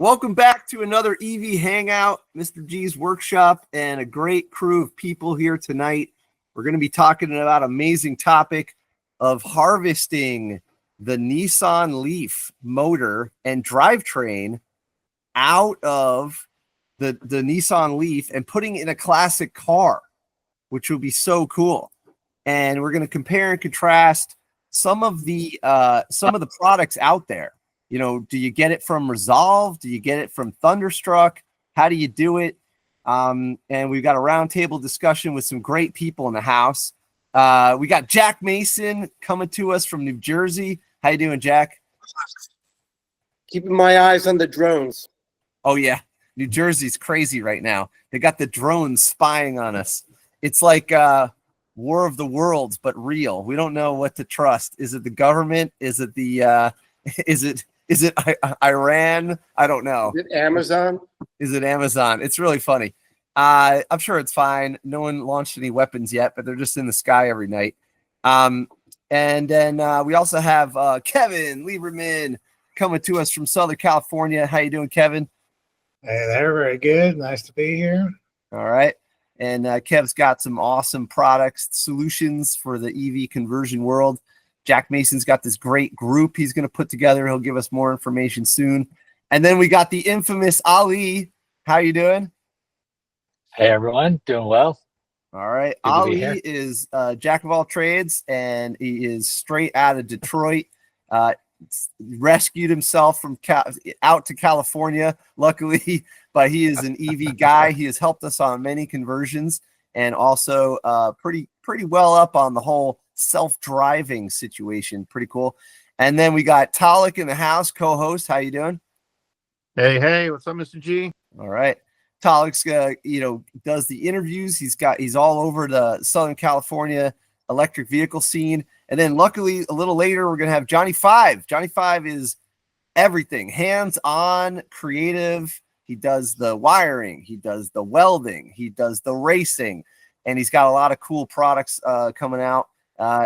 Welcome back to another EV Hangout, Mr. G's workshop, and a great crew of people here tonight. We're going to be talking about an amazing topic of harvesting the Nissan Leaf motor and drivetrain out of the Nissan Leaf and putting it in a classic car, which would be so cool. And we're going to compare and contrast some of the products out there. You know, do you get it from Resolve? Do you get it from Thunderstruck? How do you do it? And we've got a roundtable discussion with some great people in the house. We got Jack Mason coming to us from New Jersey. How you doing, Jack? Keeping my eyes on the drones. Oh, yeah. New Jersey's crazy right now. They got the drones spying on us. It's like War of the Worlds, but real. We don't know what to trust. Is it the government? Is it the Is it Iran? I don't know. Is it Amazon? Is it Amazon? It's really funny. I'm sure it's fine. No one launched any weapons yet, but they're just in the sky every night. And then we also have Kevin Lieberman coming to us from Southern California. How you doing, Kevin? Hey there, very good. Nice to be here. All right. And Kev's got some awesome products, solutions for the EV conversion world. Jack Mason's got this great group he's going to put together. He'll give us more information soon. And then we got the infamous Ali. How you doing? Hey, everyone. Doing well. All right. Ali is jack of all trades, and he is straight out of Detroit. Rescued himself from out to California, luckily, but he is an EV guy. He has helped us on many conversions and also pretty well up on the whole self-driving situation. Pretty cool. And then we got Tollak in the house, co-host. How you doing? Hey, what's up, Mr. G? All right. Tollak's does the interviews. He's all over the Southern California electric vehicle scene. And then luckily a little later we're gonna have Jonny 5. Jonny 5 is everything, hands-on, creative. He does the wiring, he does the welding, he does the racing, and he's got a lot of cool products coming out.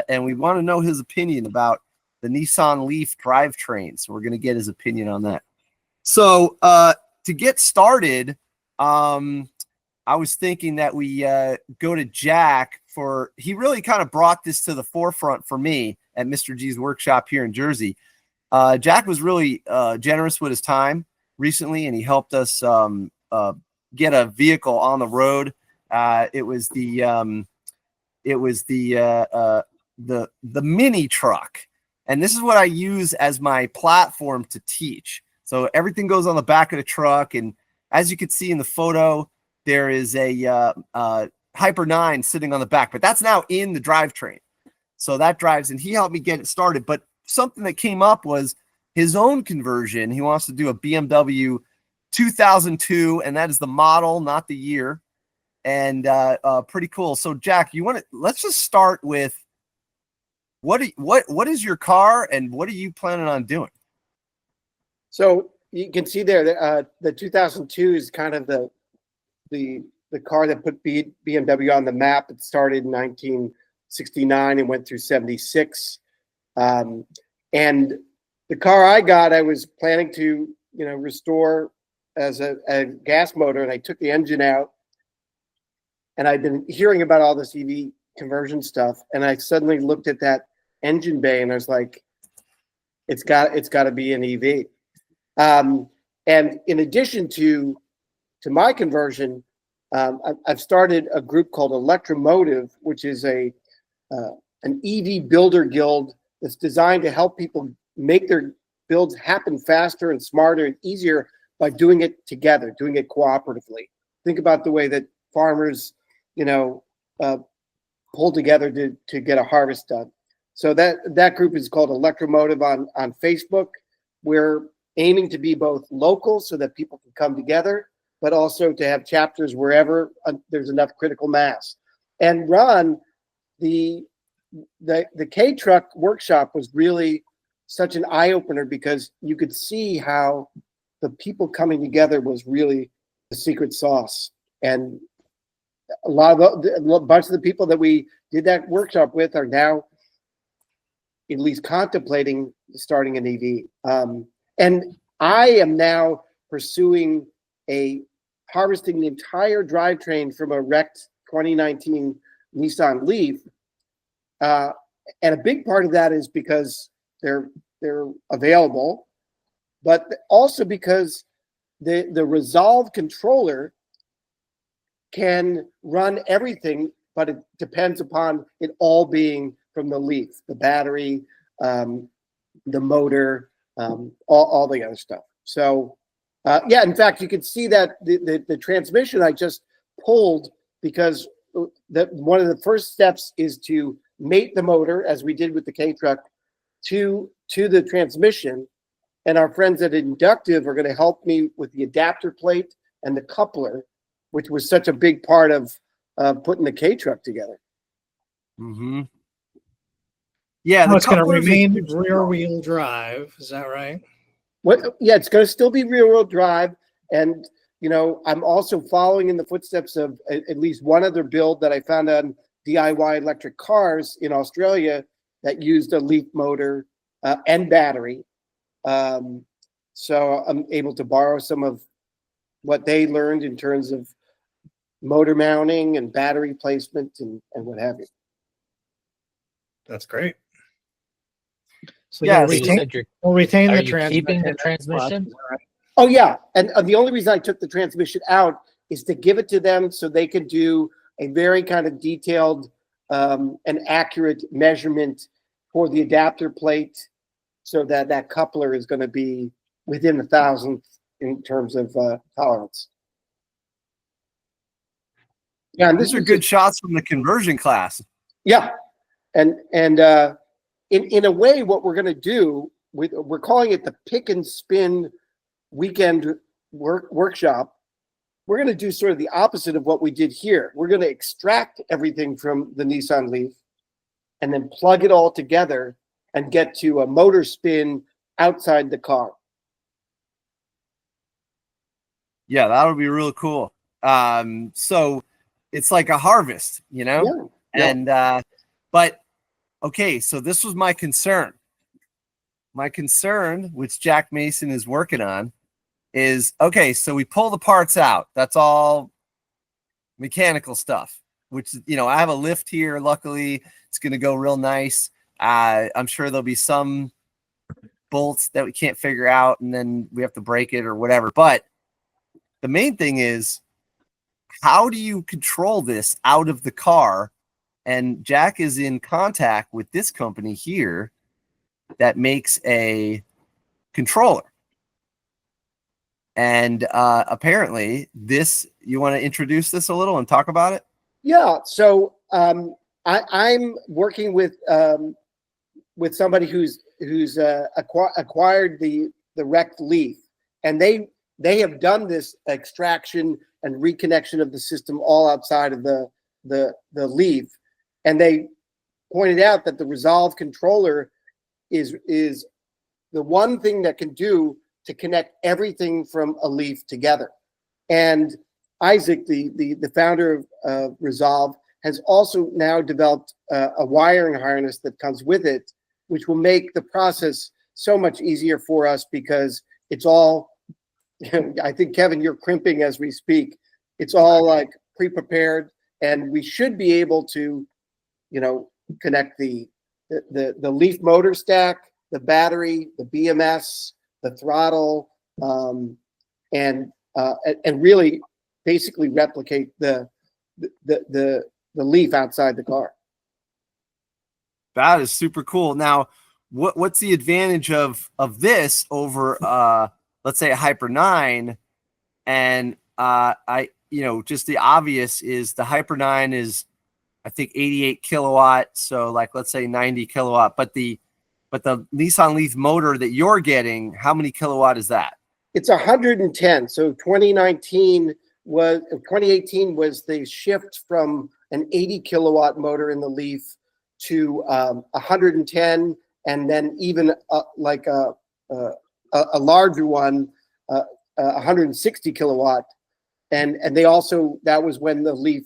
And we want to know his opinion about the Nissan Leaf drivetrain. So we're going to get his opinion on that. So to get started, I was thinking that we go to Jack he really kind of brought this to the forefront for me at Mr. G's workshop here in Jersey. Jack was really generous with his time recently, and he helped us get a vehicle on the road. It was the mini truck, and this is what I use as my platform to teach. So everything goes on the back of the truck, and as you can see in the photo, there is a Hyper 9 sitting on the back, but that's now in the drivetrain. So that drives, and he helped me get it started. But something that came up was his own conversion. He wants to do a BMW 2002, and that is the model, not the year. And pretty cool. So Jack, let's just start with what is your car and what are you planning on doing? So you can see there that the 2002 is kind of the car that put BMW on the map. It started in 1969 and went through 76. And the car I got, I was planning to restore as a gas motor, and I took the engine out. And I've been hearing about all this EV conversion stuff, and I suddenly looked at that engine bay, and I was like, "It's got to be an EV." And in addition to my conversion, I've started a group called Electromotive, which is an EV builder guild that's designed to help people make their builds happen faster and smarter and easier by doing it together, doing it cooperatively. Think about the way that farmers pull together to get a harvest done. So that group is called Electromotive on Facebook. We're aiming to be both local so that people can come together, but also to have chapters wherever there's enough critical mass. And Ron, the K-Truck workshop was really such an eye-opener because you could see how the people coming together was really the secret sauce. And a bunch of the people that we did that workshop with are now at least contemplating starting an EV. And I am now pursuing harvesting the entire drivetrain from a wrecked 2019 Nissan Leaf. And a big part of that is because they're available, but also because the Resolve controller can run everything, but it depends upon it all being from the Leaf, the battery, the motor, all the other stuff. So, yeah, in fact, you can see that the transmission I just pulled, because one of the first steps is to mate the motor, as we did with the K-Truck, to the transmission. And our friends at Inductive are going to help me with the adapter plate and the coupler, which was such a big part of putting the K-Truck together. Mm-hmm. Yeah, It's going to couplers are remain huge. rear-wheel drive. Is that right? Yeah, it's going to still be rear-wheel drive. And, you know, I'm also following in the footsteps of at least one other build that I found on DIY electric cars in Australia that used a Leaf motor and battery. So I'm able to borrow some of what they learned in terms of motor mounting and battery placement and what have you. That's great. So Yeah, you'll so you retain, said you're- we'll retain Are the you transmission. keeping the transmission? Oh yeah, and the only reason I took the transmission out is to give it to them so they could do a very kind of detailed and accurate measurement for the adapter plate, so that coupler is going to be within 1,000th in terms of tolerance. Yeah, and These are good shots from the conversion class. Yeah, and in a way, what we're going to do, we're calling it the pick and spin weekend workshop. We're going to do sort of the opposite of what we did here. We're going to extract everything from the Nissan Leaf and then plug it all together and get to a motor spin outside the car. Yeah, that would be real cool. So it's like a harvest, you know? Yeah. And but okay, so this was my concern. My concern, which Jack Mason is working on, is okay, so we pull the parts out. That's all mechanical stuff, which, you know, I have a lift here. Luckily, it's going to go real nice. I'm sure there'll be some bolts that we can't figure out, and then we have to break it or whatever. But the main thing is, how do you control this out of the car? And Jack is in contact with this company here that makes a controller. And apparently this, you want to introduce this a little and talk about it? Yeah. So I'm working with somebody who's acquired the wrecked Leaf, and they have done this extraction and reconnection of the system all outside of the Leaf. And they pointed out that the Resolve controller is the one thing that can do to connect everything from a Leaf together. And Isaac, the founder of Resolve, has also now developed a wiring harness that comes with it, which will make the process so much easier for us, because it's all, I think, Kevin, you're crimping as we speak. It's all like pre-prepared, and we should be able to, you know, connect the Leaf motor stack, the battery, the BMS, the throttle, and really basically replicate the Leaf outside the car. That is super cool. Now, what's the advantage of this over let's say a Hyper 9? And just the obvious is the Hyper 9 is, I think, 88 kilowatt, so like let's say 90 kilowatt, but the Nissan Leaf motor that you're getting, how many kilowatt is that? It's 110. So 2018 was the shift from an 80 kilowatt motor in the Leaf to 110, and then even like a larger one, 160 kilowatt. And they also, that was when the Leaf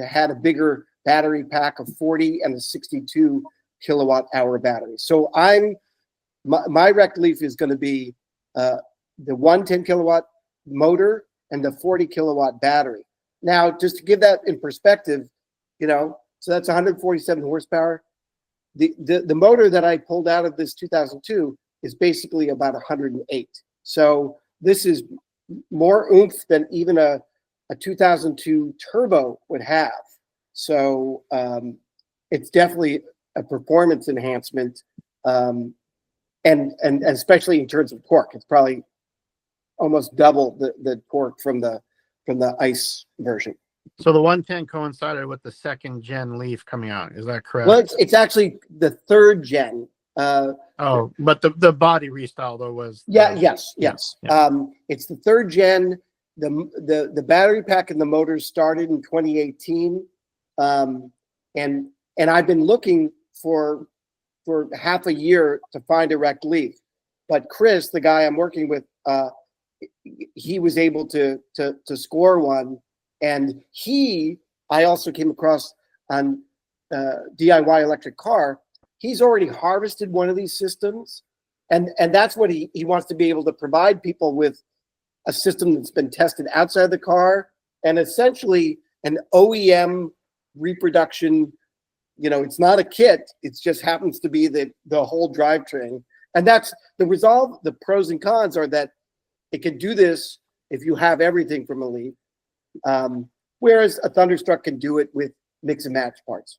had a bigger battery pack of 40 and a 62 kilowatt hour battery. So my wrecked Leaf is going to be the 110 kilowatt motor and the 40 kilowatt battery. Now, just to give that in perspective, so that's 147 horsepower. The motor that I pulled out of this 2002 is basically about 108. So this is more oomph than even a 2002 turbo would have. So it's definitely a performance enhancement, and especially in terms of torque, it's probably almost double the torque from the ICE version. So the 110 coincided with the second gen Leaf coming out. Is that correct? Well, it's actually the third gen. But the body restyle though was Yes. Yeah. It's the third gen. The battery pack and the motors started in 2018, and I've been looking for half a year to find a wrecked Leaf, but Chris, the guy I'm working with, he was able to score one, and I also came across on DIY electric car. He's already harvested one of these systems, and that's what he wants to be able to provide people with, a system that's been tested outside the car and essentially an OEM reproduction. It's not a kit, it just happens to be the whole drivetrain. And that's the resolve. The pros and cons are that it can do this if you have everything from a Leaf, whereas a Thunderstruck can do it with mix and match parts.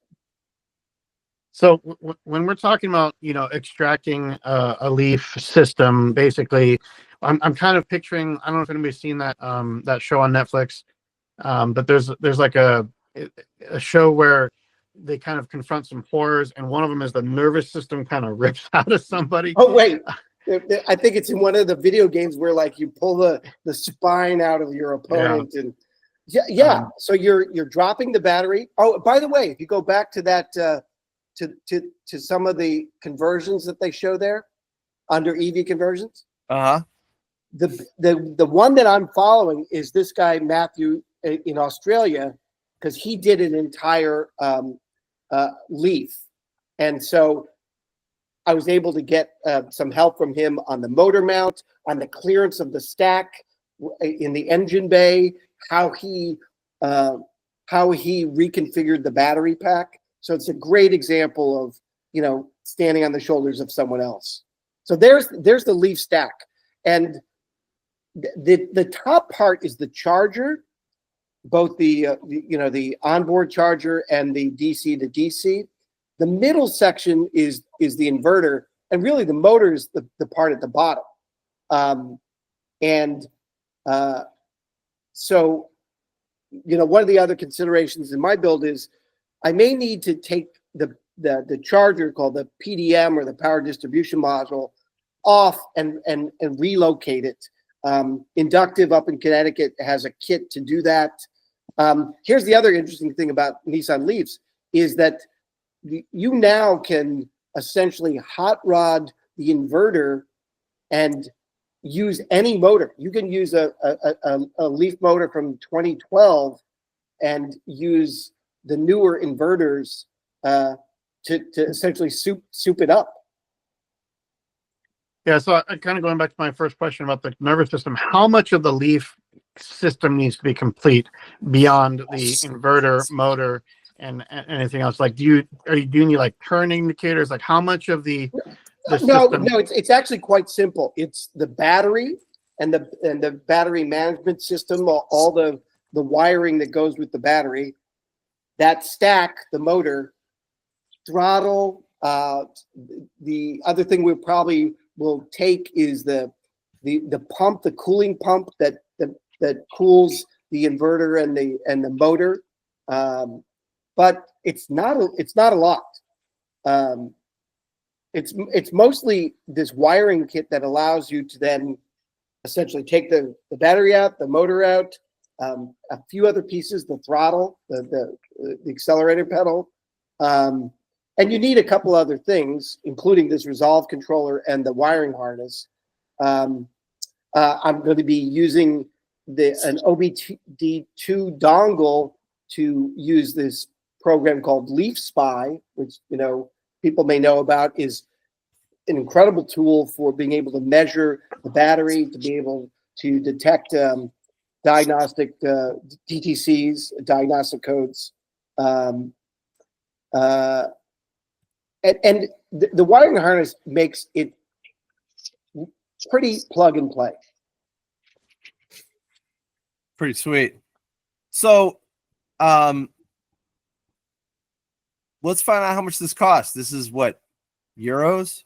So when we're talking about extracting a Leaf system, basically, I'm kind of picturing. I don't know if anybody's seen that that show on Netflix, but there's like a show where they kind of confront some horrors, and one of them is the nervous system kind of rips out of somebody. Oh wait, I think it's in one of the video games where like you pull the spine out of your opponent, and so you're dropping the battery. Oh, by the way, if you go back to that to some of the conversions that they show there under EV conversions. The one that I'm following is this guy Matthew in Australia, because he did an entire Leaf, and so I was able to get some help from him on the motor mount, on the clearance of the stack in the engine bay, how he reconfigured the battery pack. So it's a great example of standing on the shoulders of someone else. So there's the Leaf stack, and the top part is the charger, both the onboard charger and the DC to DC. The middle section is the inverter, and really the motor is the part at the bottom. So one of the other considerations in my build is I may need to take the charger called the PDM, or the power distribution module, off and relocate it. Inductive up in Connecticut has a kit to do that. Here's the other interesting thing about Nissan Leafs is that you now can essentially hot rod the inverter and use any motor. You can use a Leaf motor from 2012 and use the newer inverters to essentially soup it up. Yeah, so kind of going back to my first question about the nervous system, how much of the Leaf system needs to be complete beyond the inverter, motor, and anything else? Like, do you need like turn indicators? Like, how much of the system? No, it's actually quite simple. It's the battery and the battery management system, all the wiring that goes with the battery, that stack, the motor, throttle. The other thing we probably will take is the pump, the cooling pump that cools the inverter and the motor. But it's not a lot. It's mostly this wiring kit that allows you to then essentially take the battery out, the motor out, a few other pieces, the throttle, the accelerator pedal, and you need a couple other things, including this resolve controller and the wiring harness. I'm going to be using an OBD2 dongle to use this program called Leaf Spy, which people may know about, is an incredible tool for being able to measure the battery, to be able to detect diagnostic DTCs, diagnostic codes. And the wiring harness makes it pretty plug and play. Pretty sweet. So, let's find out how much this costs. This is what, euros?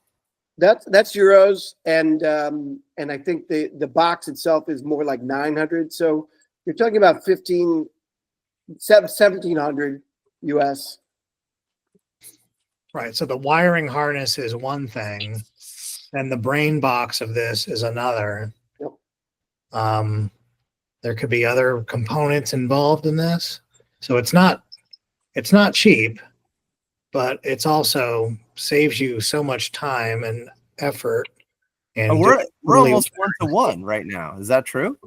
That's euros, and I think the box itself is more like 900. So you're talking about 1700 US. Right. So the wiring harness is one thing, and the brain box of this is another. Yep. There could be other components involved in this. So it's not cheap, but it's also saves you so much time and effort. And We're really- almost 1-to-1 right now. Is that true?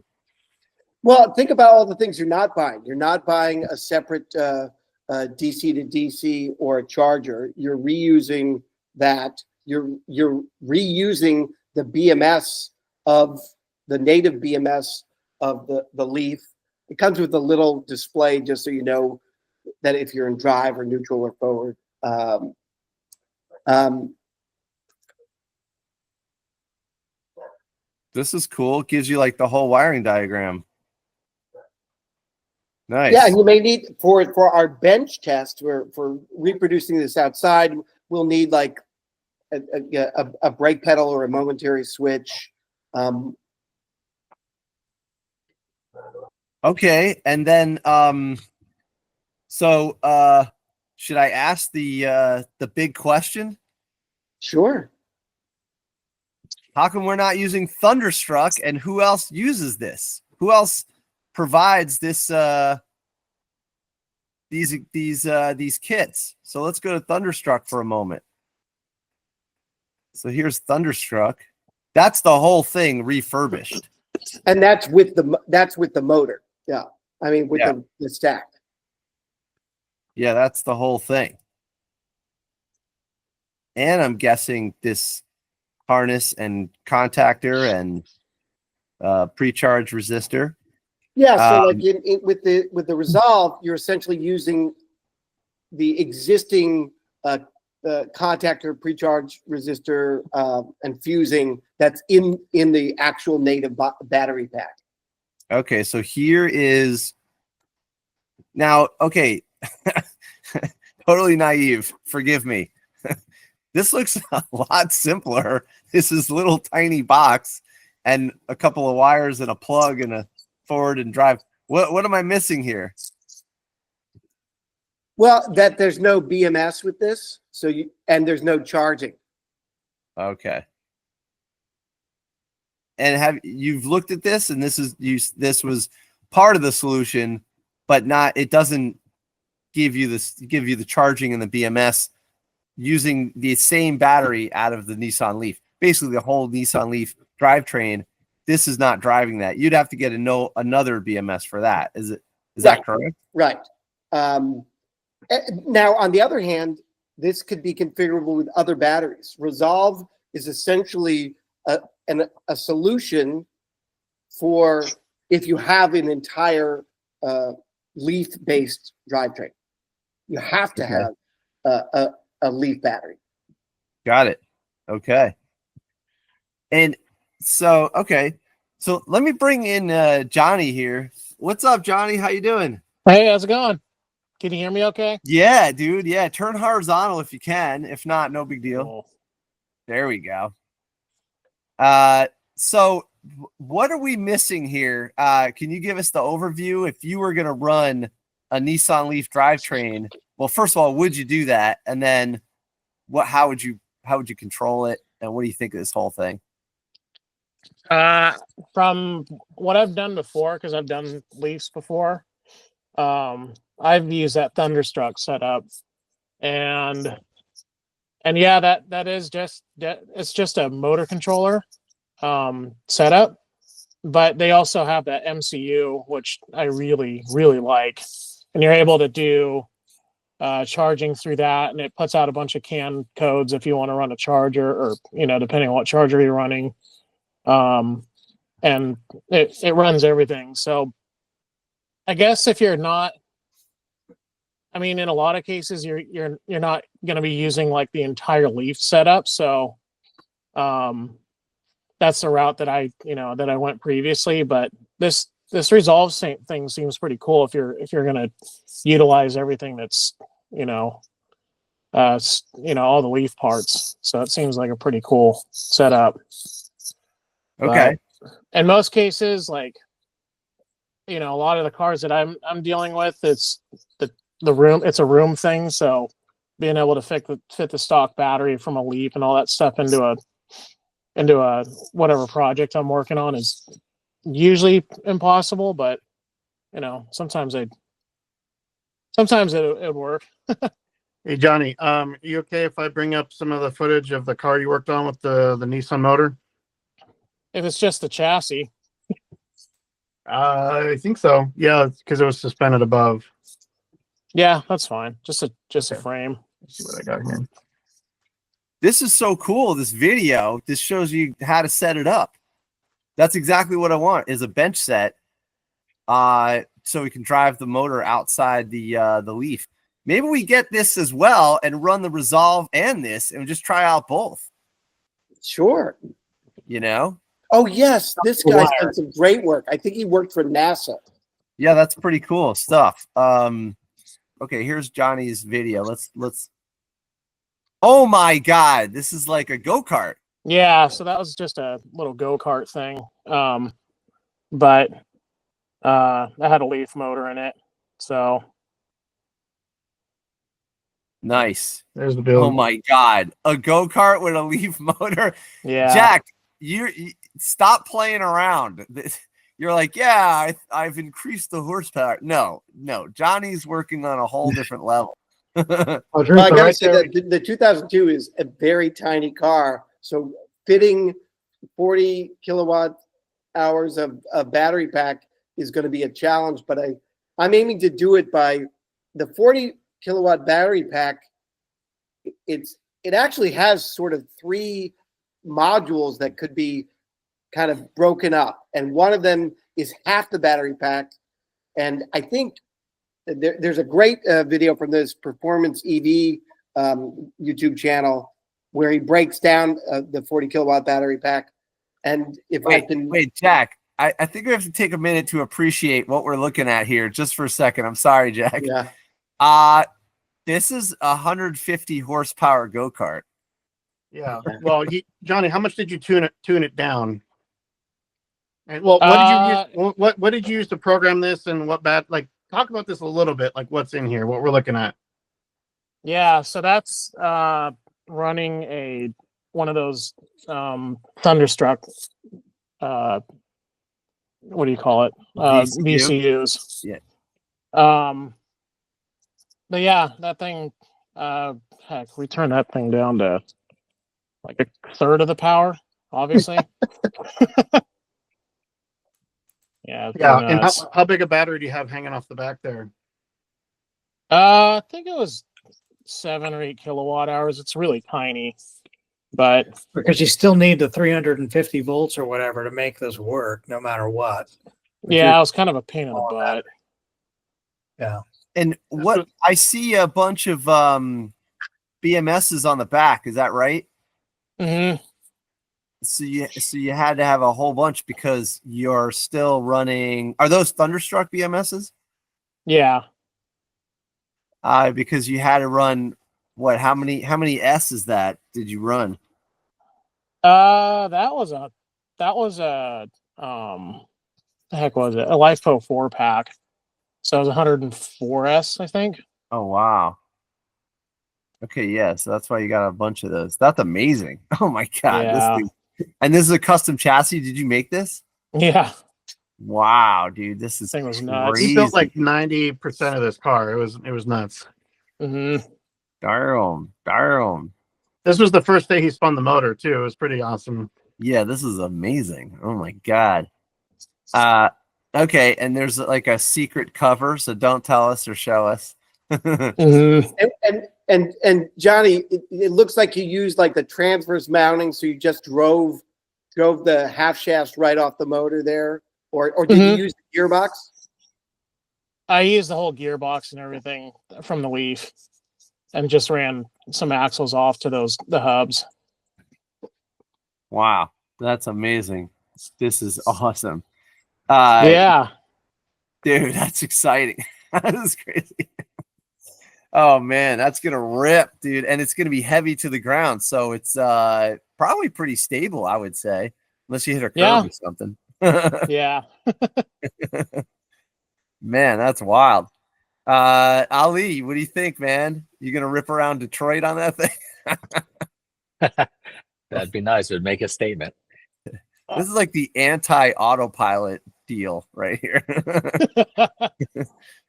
Well, think about all the things you're not buying. You're not buying a separate DC to DC or a charger. You're reusing that. You're reusing the BMS of the native BMS of the Leaf. It comes with a little display just so you know that if you're in drive or neutral or forward. This is cool. It gives you like the whole wiring diagram. Nice. Yeah, and you may need for our bench test for reproducing this outside, we'll need like a brake pedal or a momentary switch. Okay, and then so should I ask the big question? Sure. How come we're not using Thunderstruck, and who else uses this? Who else provides this these kits? So let's go to Thunderstruck for a moment. So here's Thunderstruck. That's the whole thing refurbished. And that's with the motor. Yeah. I mean with the stack. Yeah, that's the whole thing. And I'm guessing this harness and contactor and pre-charge resistor. Yeah, so like with the Resolve, you're essentially using the existing contactor, pre-charge resistor, and fusing that's in the actual native battery pack. Okay, so here is now. Okay, totally naive. Forgive me. This looks a lot simpler. This is a little tiny box and a couple of wires and a plug and a forward and drive. What am I missing here? Well, that there's no BMS with this, and there's no charging. Okay. And you've looked at this, and this was part of the solution, but not. It doesn't give you the charging and the BMS using the same battery out of the Nissan Leaf. Basically, the whole Nissan Leaf drivetrain. This is not driving that. You'd have to get another BMS for that. Is that correct? Right. Now, on the other hand, this could be configurable with other batteries. Resolve is essentially a solution for if you have an entire Leaf-based drivetrain. You have to have a Leaf battery. Got it. Okay. And so, okay. So let me bring in Jonny here. What's up, Jonny? How you doing? Hey, how's it going? Can you hear me okay? Yeah, dude. Yeah. Turn horizontal if you can. If not, no big deal. Cool. There we go. So what are we missing here? Can you give us the overview? If you were going to run a Nissan Leaf drivetrain, well, first of all, would you do that? And then how would you control it? And what do you think of this whole thing? From what I've done before, because I've done Leafs before, I've used that Thunderstruck setup, and yeah, that is it's just a motor controller setup, but they also have that MCU, which I really like, and you're able to do charging through that, and it puts out a bunch of CAN codes if you want to run a charger, or depending on what charger you're running. And it runs everything. So I guess if you're not, I mean, in a lot of cases, you're not going to be using like the entire Leaf setup. So that's the route that I went previously. But this Resolve thing seems pretty cool if you're going to utilize everything that's all the Leaf parts. So it seems like a pretty cool setup. Okay. But in most cases, like a lot of the cars that I'm dealing with, it's the room. It's a room thing. So being able to fit the stock battery from a Leaf and all that stuff into a whatever project I'm working on is usually impossible. But sometimes it would work. Hey Johnny, you okay if I bring up some of the footage of the car you worked on with the Nissan motor? If it's just the chassis. I think so. Yeah, because it was suspended above. Yeah, that's fine. Just a frame. Let's see what I got here. This is so cool. This video, this shows you how to set it up. That's exactly what I want, is a bench set. So we can drive the motor outside the Leaf. Maybe we get this as well and run the Resolve and this and just try out both. Sure. Oh yes, this guy's done some great work. I think he worked for NASA. Yeah, that's pretty cool stuff. Okay, here's Johnny's video. Let's. Oh my God, this is like a go-kart. Yeah, so that was just a little go-kart thing. But I had a Leaf motor in it. So nice. There's the build. Oh my God, a go-kart with a Leaf motor. yeah. Jack, you stop playing around. You're like, yeah, I've increased the horsepower. No, Johnny's working on a whole different level. Well, I gotta say that the 2002 is a very tiny car, so fitting 40 kilowatt hours of battery pack is going to be a challenge. But I'm aiming to do it by the 40 kilowatt battery pack. It actually has sort of 3 modules that could be kind of broken up, and one of them is half the battery pack. And I think there's a great video from this Performance EV YouTube channel where he breaks down the 40 kilowatt battery pack. And if wait, Jack, I think we have to take a minute to appreciate what we're looking at here just for a second. I'm sorry, Jack. Yeah. This is a 150 horsepower go-kart. Yeah. Well, Johnny, how much did you tune it down? And what did you use? What did you use to program this, and what talk about this a little bit, like what's in here, what we're looking at. Yeah, so that's running one of those Thunderstruck what do you call it? VCUs. Yeah. But yeah, that thing heck, we turned that thing down to like a third of the power, obviously. Yeah. And how big a battery do you have hanging off the back there? I think it was 7 or 8 kilowatt hours. It's really tiny, but because you still need the 350 volts or whatever to make this work, no matter what. Yeah, it was kind of a pain in the butt. Yeah. And what I see a bunch of BMSs on the back. Is that right? Mm-hmm. So you had to have a whole bunch because you're still running. Are those Thunderstruck BMSs? Yeah. Because you had to run what? How many S's that did you run? That was a the heck was it? A LiFePo 4-pack. So it was 104S, I think. Oh wow. Okay, yeah, so that's why you got a bunch of those. That's amazing. Oh my God. Yeah. And this is a custom chassis. Did you make this? Yeah. Wow, dude, this is Thing was nuts. crazy. He built like 90% of this car. It was nuts. Mm-hmm. Darn. This was the first day he spun the motor too. It was pretty awesome. Yeah, this is amazing. Oh my God. Okay, and there's like a secret cover, so don't tell us or show us. Mhm. And Johnny, it looks like you used like the transverse mounting, so you just drove the half shafts right off the motor there, or did Mhm. you use the gearbox? I used the whole gearbox and everything from the Leaf, and just ran some axles off to the hubs. Wow, that's amazing. This is awesome. Yeah. Dude, that's exciting. That is crazy. Oh man, that's gonna rip, dude, and it's gonna be heavy to the ground, so it's probably pretty stable, I would say, unless you hit a curb Yeah. or something. Yeah. Man, that's wild. Ali, what do you think, man? You gonna rip around Detroit on that thing? That'd be nice. It would make a statement. This is like the anti-autopilot deal right here.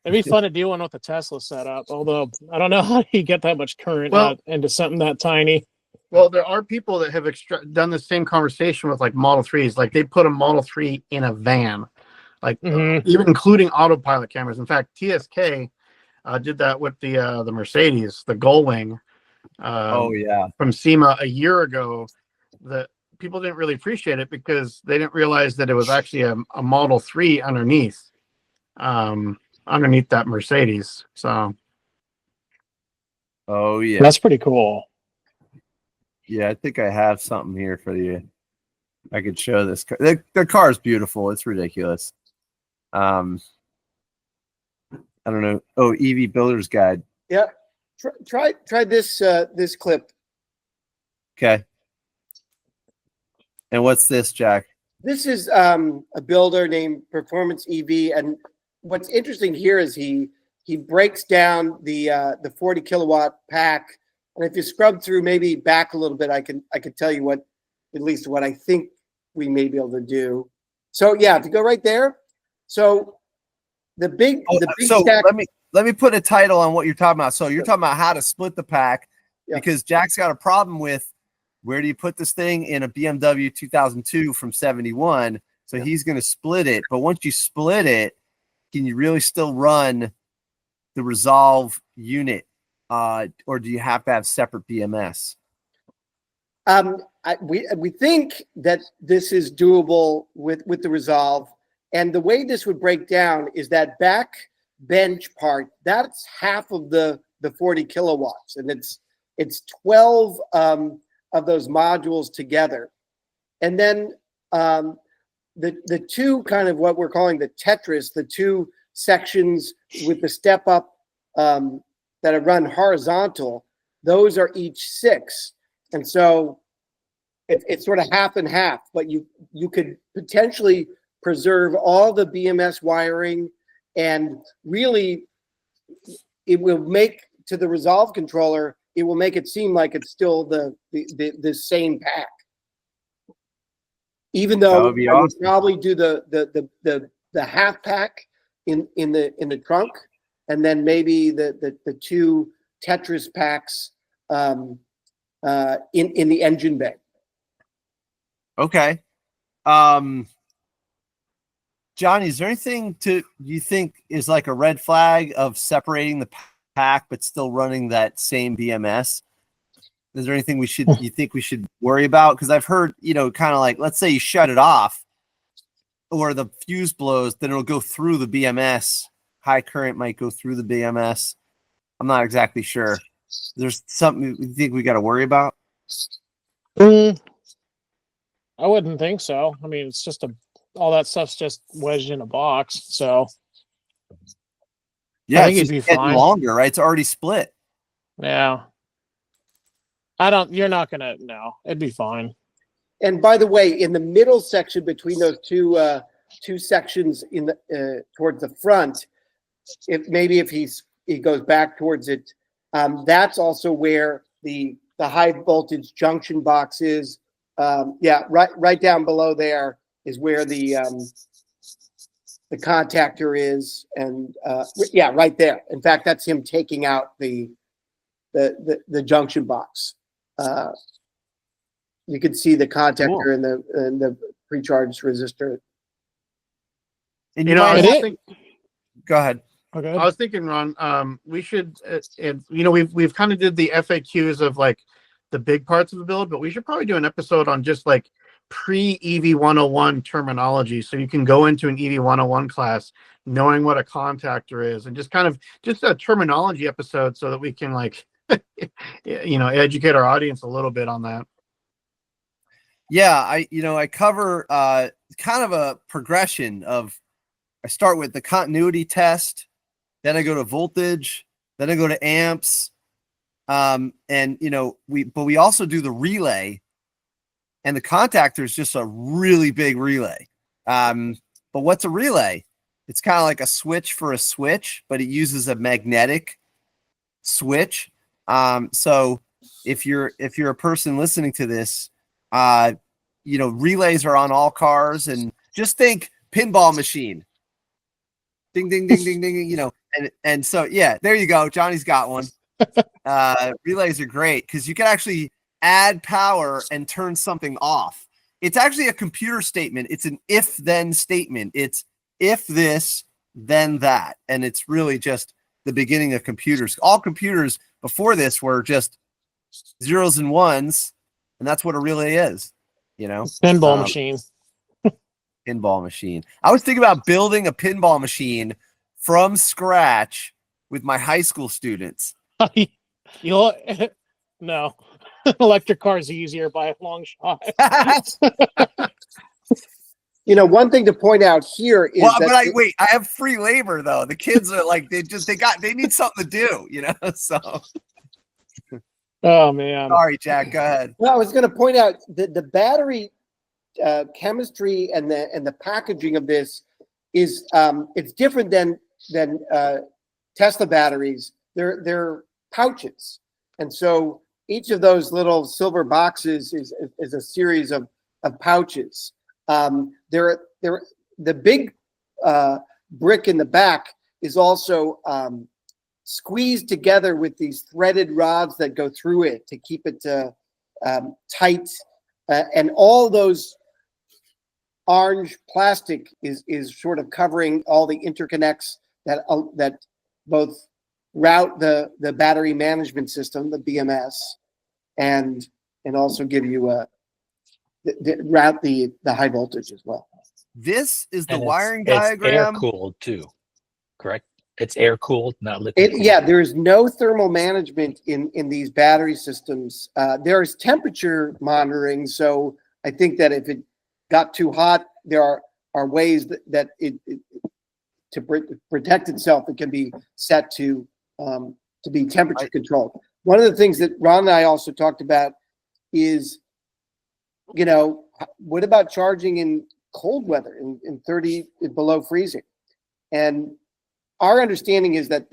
It'd be fun to do one with the Tesla setup, although I don't know how you get that much current Well- into something that tiny. Well, there are people that have done the same conversation with like Model 3s. Like they put a Model 3 in a van, like Mhm. even including autopilot cameras. In fact, TSK did that with the Mercedes, the Gullwing Oh yeah. from SEMA a year ago. That people didn't really appreciate it because they didn't realize that it was actually a Model 3 underneath that Mercedes. So Oh yeah. That's pretty cool. Yeah, I think I have something here for you. I could show this. The car is beautiful. It's ridiculous. I don't know. Oh, EV Builder's Guide. Yeah. Try this this clip. Okay. And what's this, Jack? This is a builder named Performance EV, and what's interesting here is he breaks down the 40 kilowatt pack, and if you scrub through maybe back a little bit, I could tell you what at least what I think we may be able to do. So yeah, if you go right there, so the big So stack. let me put a title on what you're talking about. So you're talking about how to split the pack, Yeah. because Jack's got a problem with where do you put this thing in a BMW 2002 from 71. So Yeah. he's going to split it. But once you split it, can you really still run the Resolve unit, or do you have to have separate BMS? We think that this is doable with the Resolve, and the way this would break down is that back bench part. That's half of the 40 kilowatts, and it's 12 of those modules together, and then the two kind of what we're calling the Tetris, the two sections with the step up that are run horizontal. Those are each 6. And so it's sort of half and half, but you could potentially preserve all the BMS wiring, and really it will make to the Resolve controller, it will make it seem like it's still the same pack. Even That though would be I would awesome. probably do the half pack in the trunk, and then maybe the two Tetris packs in the engine bay. Okay. Johnny, is there anything you think is like a red flag of separating the pack but still running that same BMS? Is there anything you think we should worry about? Because I've heard, kind of like, let's say you shut it off or the fuse blows, then it'll go through the BMS. High current might go through the BMS. I'm not exactly sure. There's something you think we got to worry about? I wouldn't think so. I mean, it's just all that stuff's just wedged in a box. So Yeah, I think it's it'd just be getting fine. longer, right? It's already split. Yeah. You're not gonna, no, it'd be fine. And by the way, in the middle section between those two sections in the towards the front, if he goes back towards it, that's also where the high voltage junction box is. Right down below there is where the contactor is, and right there. In fact, that's him taking out the junction box. You can see the contactor Cool. in the pre-charged resistor. And you know, might I have- just think go ahead. Okay. I was thinking, Ron, we should, we've kind of did the FAQs of like the big parts of the build, but we should probably do an episode on just like pre-EV 101 terminology. So you can go into an EV 101 class knowing what a contactor is, and just kind of just a terminology episode so that we can like, educate our audience a little bit on that. Yeah, I cover kind of a progression of, I start with the continuity test, then I go to voltage, then I go to amps, and we also do the relay, and the contactor is just a really big relay. But what's a relay? It's kind of like a switch for a switch, but it uses a magnetic switch. So if you're a person listening to this, relays are on all cars, and just think pinball machine. Ding, ding, ding, ding, ding, and so, yeah, there you go. Johnny's got one. Relays are great because you can actually add power and turn something off. It's actually a computer statement. It's an if-then statement. It's if this, then that. And it's really just the beginning of computers. All computers before this were just zeros and ones, and that's what a relay is, Pinball machine. Pinball machine. I was thinking about building a pinball machine from scratch with my high school students. No. Electric cars easier by a long shot. One thing to point out here is I have free labor though. The kids are like, they need something to do, so. Oh man. Sorry, Jack, go ahead. Well, I was going to point out that the battery chemistry and the packaging of this is it's different than Tesla batteries. They're pouches, and so each of those little silver boxes is a series of pouches. The big brick in the back is also squeezed together with these threaded rods that go through it to keep it tight, and all those orange plastic is sort of covering all the interconnects that both route the battery management system, the BMS, and also give you route the high voltage as well. This is the And wiring it's diagram. air cooled too, correct? It's air cooled, not liquid. Yeah, there is no thermal management in these battery systems. There is temperature monitoring, so I think that if it got too hot, there are ways that it to protect itself, it can be set to be temperature controlled. One of the things that Ron and I also talked about is, what about charging in cold weather in 30 below freezing? And our understanding is that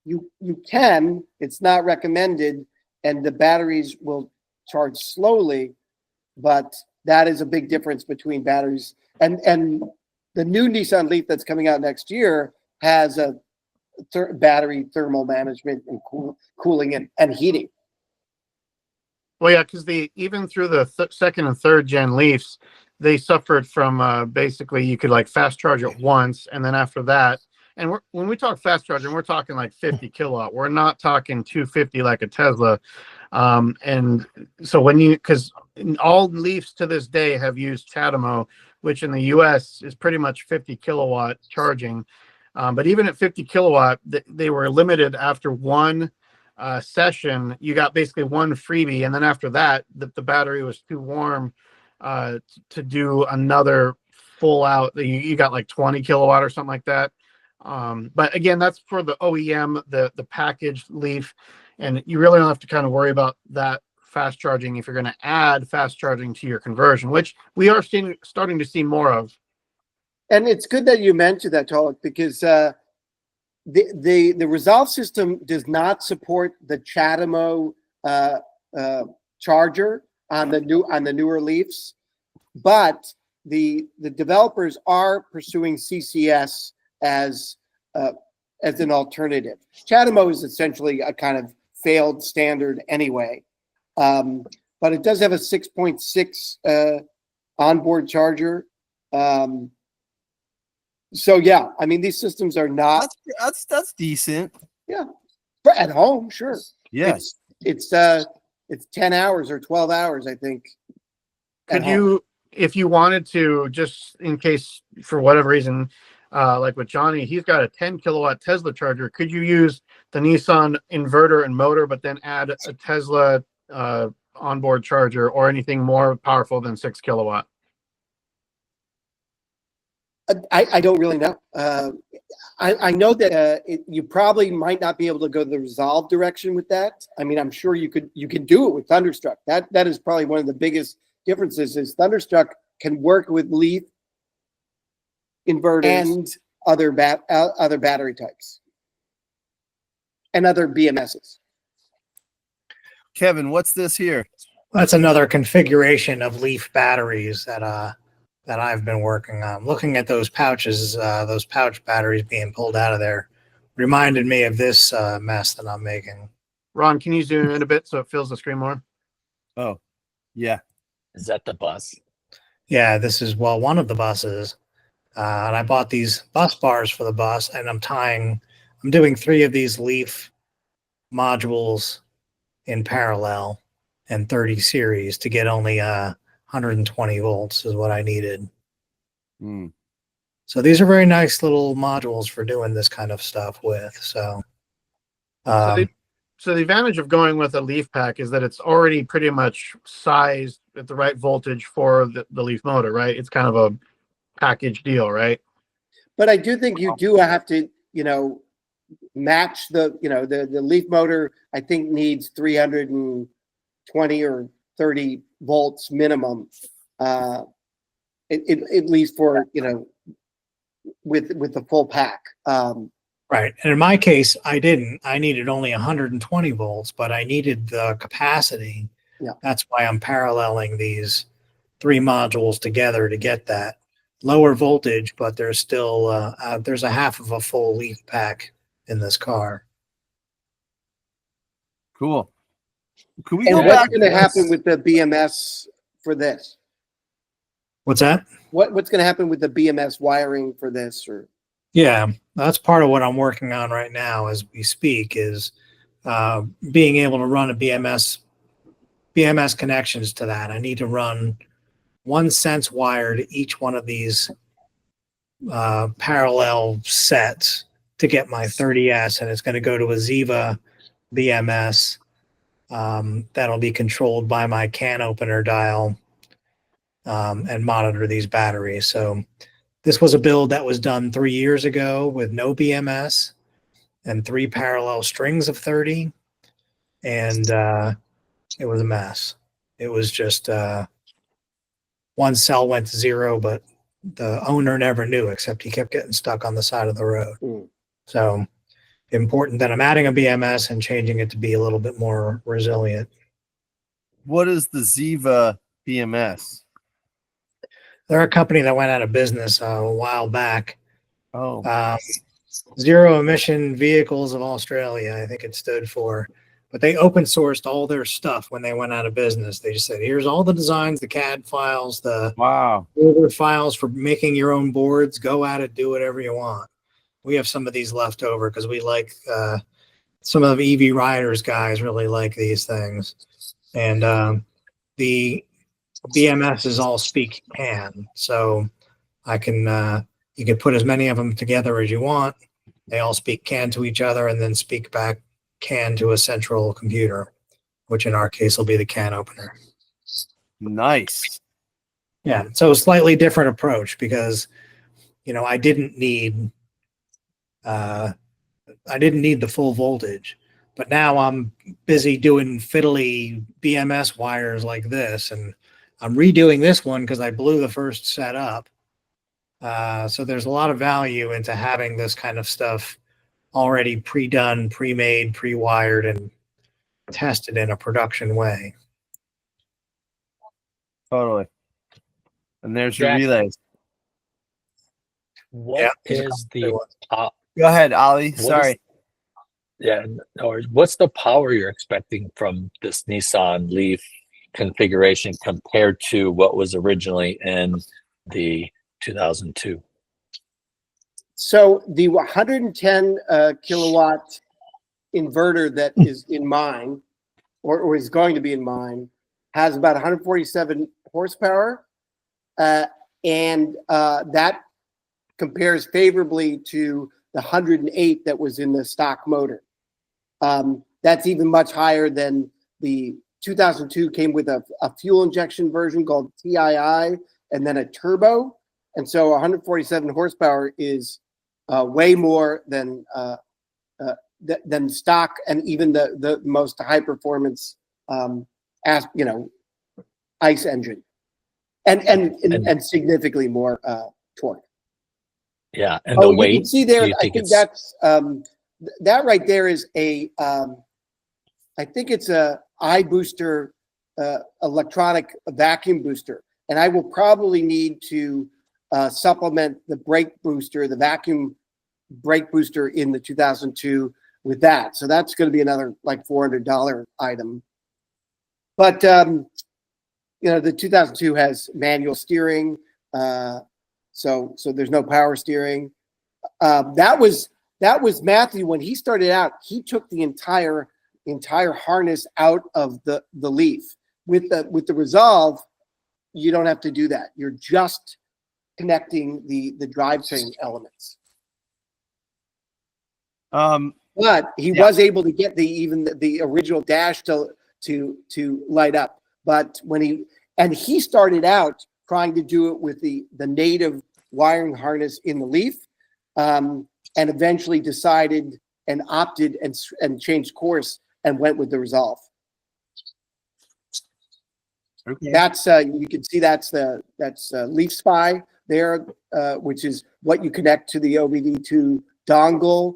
you can, it's not recommended, and the batteries will charge slowly, but that is a big difference between batteries. And the new Nissan Leaf that's coming out next year has a battery thermal management and cooling and heating. Well, yeah, because even through the second and third gen Leafs, they suffered from basically you could like fast charge it once, and then after that, and when we talk fast charging, we're talking like 50 kilowatt. We're not talking 250 like a Tesla. And so because all Leafs to this day have used CHAdeMO, which in the US is pretty much 50 kilowatt charging. But even at 50 kilowatt, they were limited after one session. You got basically one freebie, and then after that, the battery was too warm to do another full out. You got like 20 kilowatt or something like that. But again, that's for the OEM, the packaged Leaf, and you really don't have to kind of worry about that fast charging if you're going to add fast charging to your conversion, which we are starting to see more of. And it's good that you mentioned that, Tollak, because the Resolve system does not support the CHAdeMO charger on the newer Leafs, but the developers are pursuing CCS as an alternative. CHAdeMO is essentially a kind of failed standard anyway, but it does have a 6.6 onboard charger. So yeah, I mean, these systems are not That's decent. for at home. Sure. Yes. It's 10 hours or 12 hours, I think. at Could home. you, if you wanted to, just in case for whatever reason, like with Jonny, he's got a 10 kilowatt Tesla charger. Could you use the Nissan inverter and motor, but then add a Tesla onboard charger or anything more powerful than 6 kilowatt? I don't really know. I know that you probably might not be able to go the resolve direction with that. I mean, I'm sure you could do it with Thunderstruck. That is probably one of the biggest differences. Is Thunderstruck can work with Leaf inverters and other battery types and other BMSs. Kevin, what's this here? That's another configuration of Leaf batteries that I've been working on. Looking at those pouches, those pouch batteries being pulled out of there, reminded me of this mess that I'm making. Ron, can you zoom in a bit so it fills the screen more? Oh, yeah. Is that the bus? Yeah, this is, well, one of the buses. And I bought these bus bars for the bus, and I'm doing 3 of these Leaf modules in parallel and 30 series to get only 120 volts is what I needed. Mm. So these are very nice little modules for doing this kind of stuff with. So, So the advantage of going with a Leaf pack is that it's already pretty much sized at the right voltage for the Leaf motor, right? It's kind of a package deal, right? But I do think you do have to, match the Leaf motor. I think needs 320 or 30 volts minimum, at least for with the full pack. right. And in my case, I didn't. I needed only 120 volts, but I needed the capacity. Yeah. That's why I'm paralleling these 3 modules together to get that lower voltage, but there's still there's a half of a full Leaf pack in this car. Cool. Could we And go what's back? going to happen with the BMS for this? What's that? What's going to happen with the BMS wiring for this? Or Yeah, that's part of what I'm working on right now as we speak is being able to run a BMS connections to that. I need to run 1 sense wire to each one of these parallel sets to get my 30S, and it's going to go to a Ziva BMS that'll be controlled by my can opener dial and monitor these batteries. So this was a build that was done 3 years ago with no BMS and 3 parallel strings of 30, and it was a mess. It was just one cell went to 0, but the owner never knew, except he kept getting stuck on the side of the road. Mm. So important that I'm adding a BMS and changing it to be a little bit more resilient. What is the Ziva BMS? They're a company that went out of business a while back. Oh, Zero Emission Vehicles of Australia, I think it stood for. But they open sourced all their stuff when they went out of business. They just said, here's all the designs, the CAD files, the wow. older files for making your own boards. Go at it, do whatever you want. We have some of these left over because we like some of the EV Riders guys really like these things. And the BMS is all speak CAN. So I can, you can put as many of them together as you want. They all speak CAN to each other and then speak back CAN to a central computer, which in our case will be the CAN opener. Nice. Yeah. So a slightly different approach because, I didn't need the full voltage, but now I'm busy doing fiddly BMS wires like this, and I'm redoing this one because I blew the first set up. So there's a lot of value into having this kind of stuff already pre-done, pre-made, pre-wired, and tested in a production way. Totally. And there's your Jack, relays. What is the Go ahead, Ollie. Sorry. what's the power you're expecting from this Nissan Leaf configuration compared to what was originally in the 2002? So the 110 kilowatt inverter that is in mine, or is going to be in mine, has about 147 horsepower, and that compares favorably to the 108 that was in the stock motor. That's even much higher than the 2002 came with a fuel injection version called TII and then a turbo. And so 147 horsepower is way more than stock and even the most high performance ICE engine, and significantly more torque. Yeah, and the weight. You can see there. You I think think it's that's that right there is a. I think it's a iBooster electronic vacuum booster, and I will probably need to supplement the brake booster, the vacuum brake booster in the 2002 with that. So that's going to be another like $400 item. But the 2002 has manual steering, so there's no power steering. That was Matthew when he started out. He took the entire harness out of the Leaf. With the Resolve, you don't have to do that. You're just connecting the drivetrain elements. But he was able to get the original dash to light up. But when he started out trying to do it with the native wiring harness in the Leaf, and eventually decided and opted and changed course and went with the Resolve. Okay. That's you can see that's Leaf Spy there, which is what you connect to the OBD2 dongle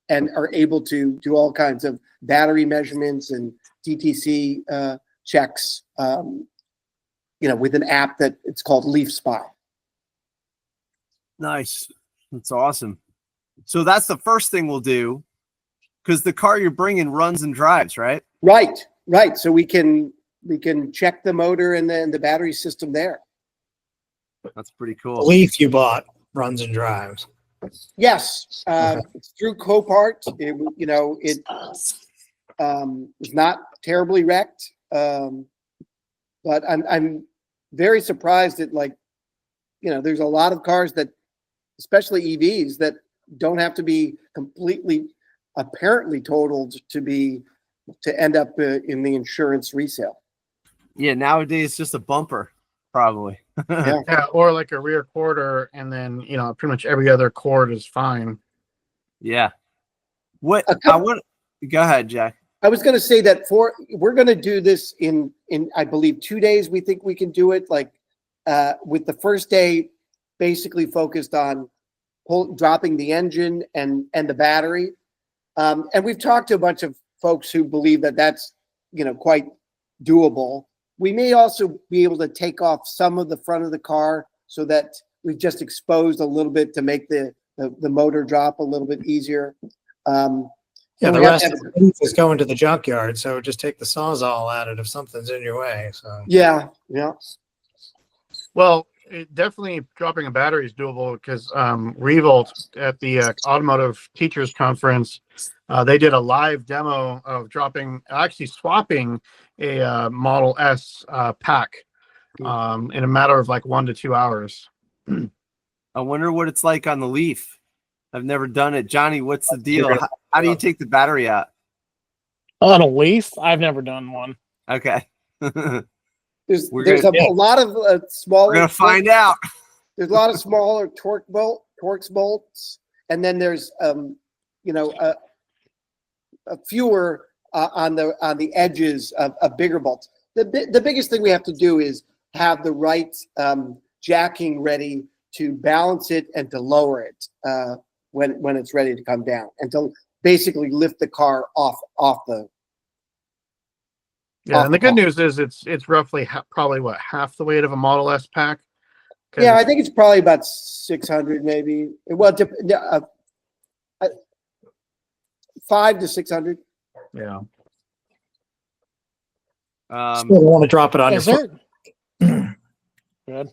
and are able to do all kinds of battery measurements and DTC checks, with an app that it's called Leaf Spy. Nice. That's awesome. So that's the first thing we'll do, because the car you're bringing runs and drives, right? Right. So we can check the motor and then the battery system there. That's pretty cool. The Leaf you bought runs and drives. Yes, Okay. it's through Copart. It was not terribly wrecked, but I'm very surprised that there's a lot of cars that, especially EVs, that don't have to be completely apparently totaled to end up in the insurance resale. Yeah, nowadays just a bumper, probably. Yeah. Yeah, or like a rear quarter, and then pretty much every other cord is fine. Yeah. Go ahead, Jack. I was going to say that we're going to do this in I believe 2 days. We think we can do it with the first day basically focused on dropping the engine and the battery. And we've talked to a bunch of folks who believe that that's quite doable. We may also be able to take off some of the front of the car so that we've just exposed a little bit to make the motor drop a little bit easier. Yeah, the rest of the Leaf is going to the junkyard, so just take the Sawzall at it if something's in your way. So yeah. Well, definitely dropping a battery is doable because Revolt at the Automotive Teachers Conference, they did a live demo of swapping a Model S pack in a matter of 1 to 2 hours. I wonder what it's like on the Leaf. I've never done it. Johnny, what's the deal? How do you take the battery out? On a Leaf, I've never done one. Okay. There's a lot of smaller. We're gonna find out. There's a lot of smaller Torx bolts, and then there's a fewer on the edges of bigger bolts. The biggest thing we have to do is have the right jacking ready to balance it and to lower it when it's ready to come down, and to basically lift the car off the. Yeah, and the good news is it's roughly probably half the weight of a Model S pack. Yeah, I think it's probably about 600, maybe. Well, 500 to 600. Yeah. still don't want to drop it on your Is foot. there? Good.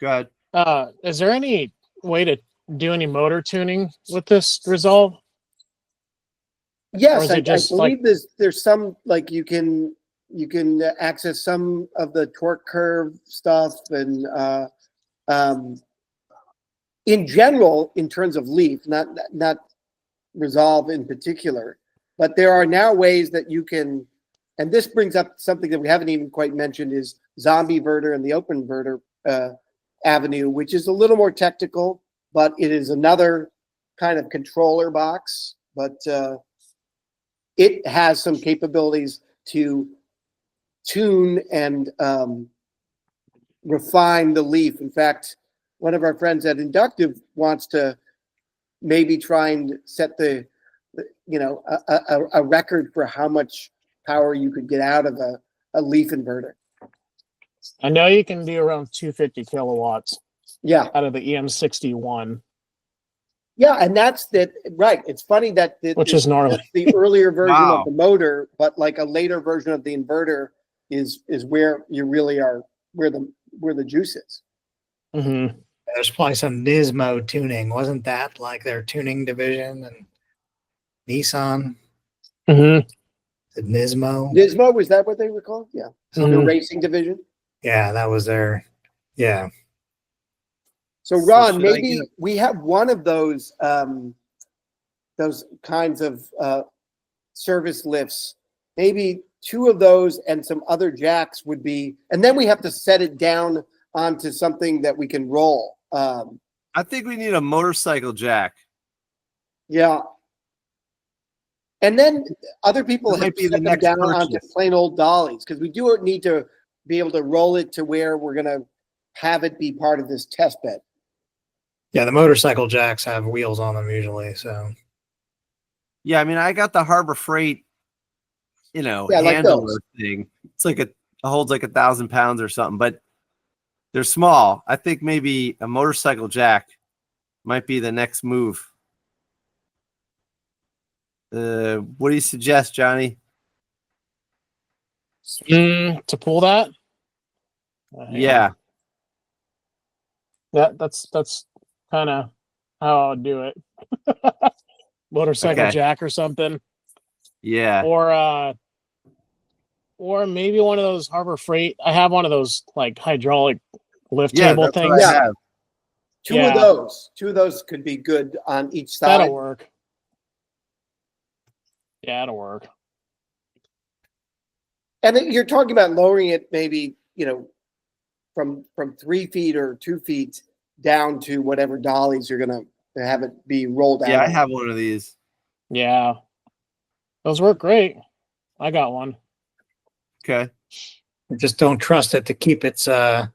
Go ahead. Is there any way to do any motor tuning with this Resolve? Or Yes, is I it just believe there's some, like, you can access some of the torque curve stuff, and in general, in terms of Leaf, not Resolve in particular, but there are now ways that you can, and this brings up something that we haven't even quite mentioned, is zombie verter and the open verter avenue, which is a little more technical, but it is another kind of controller box, but it has some capabilities to tune and refine the Leaf. In fact, one of our friends at Inductive wants to maybe try and set a record for how much power you could get out of a Leaf inverter. I know you can do around 250 kilowatts Yeah. out of the EM61. Yeah, and that's that, right. It's funny that Which is gnarly. that's the earlier version Wow. of the motor, but like a later version of the inverter is where you really are, where the juice is. Mm-hmm. There's probably some Nismo tuning. Wasn't that like their tuning division? And Nissan, Mm-hmm. the Nismo. Nismo, was that what they were called? Yeah. The Mhm. racing division. Yeah, that was their. Yeah. So Ron, should I maybe get we have one of those kinds of service lifts. Maybe two of those and some other jacks would be, and then we have to set it down onto something that we can roll. I think we need a motorcycle jack. Yeah. And then other people That have might be set the them next down onto purchase. plain old dollies, because we do need to be able to roll it to where we're going to have it be part of this test bed. Yeah, the motorcycle jacks have wheels on them usually. So Yeah, I mean, I got the Harbor Freight, Yeah, like handler those. thing. It's like it holds like 1,000 pounds or something, but they're small. I think maybe a motorcycle jack might be the next move. What do you suggest, Johnny? To pull that? Yeah. That's kind of how I'll do it. Motorcycle Okay. jack or something. Yeah. Or maybe one of those Harbor Freight. I have one of those like hydraulic lift Yeah, table that's things. what I Yeah. have. Two of those could be good on each side. That'll work. Yeah, it'll work. And then you're talking about lowering it maybe, from 3 feet or 2 feet down to whatever dollies you're going to have it be rolled out. Yeah, I on. have one of these. Yeah. Those work great. I got one. Okay. just don't trust it to keep its No.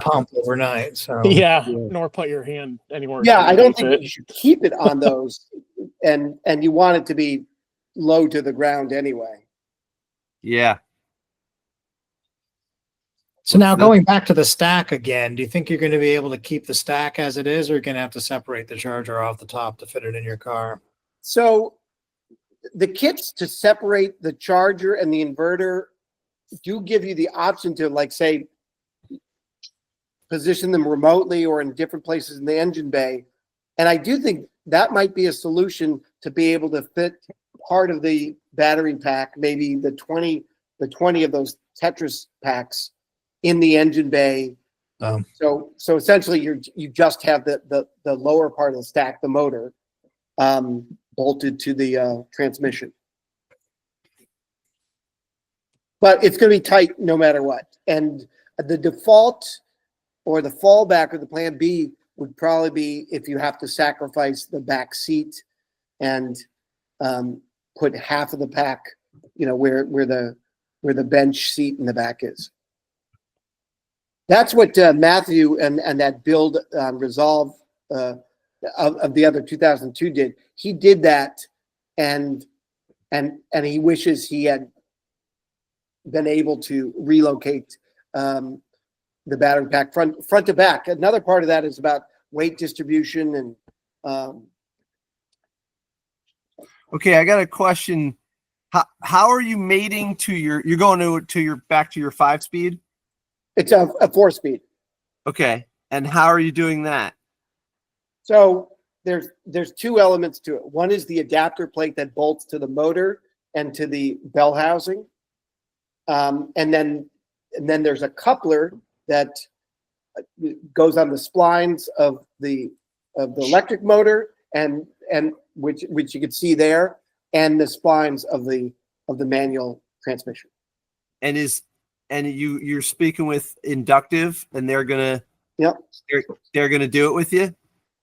pump overnight. So Yeah, Yeah. nor put your hand anywhere. Yeah, I don't think underneath you should keep it on those, and you want it to be low to the ground anyway. Yeah. So now What's the- going back to the stack again, do you think you're going to be able to keep the stack as it is, or you're going to have to separate the charger off the top to fit it in your car? So the kits to separate the charger and the inverter do give you the option to, like, say, position them remotely or in different places in the engine bay. And I do think that might be a solution to be able to fit part of the battery pack, maybe the 20 of those Tetris packs in the engine bay. So essentially you just have the lower part of the stack, the motor, bolted to the transmission. But it's going to be tight no matter what. And the default or the fallback or the plan B would probably be if you have to sacrifice the back seat and put half of the pack, where the bench seat in the back is. That's what Matthew and that build Resolve of the other 2002 did. He did that, and he wishes he had been able to relocate the battery pack front to back. Another part of that is about weight distribution and. Okay, I got a question. How are you mating to you're going to your back to your 5-speed? It's a 4-speed. Okay. And how are you doing that? So there's two elements to it. One is the adapter plate that bolts to the motor and to the bell housing, and then there's a coupler that goes on the splines of the electric motor and which you can see there, and the splines of the manual transmission. And you're speaking with Inductive, and they're gonna they're gonna do it with you.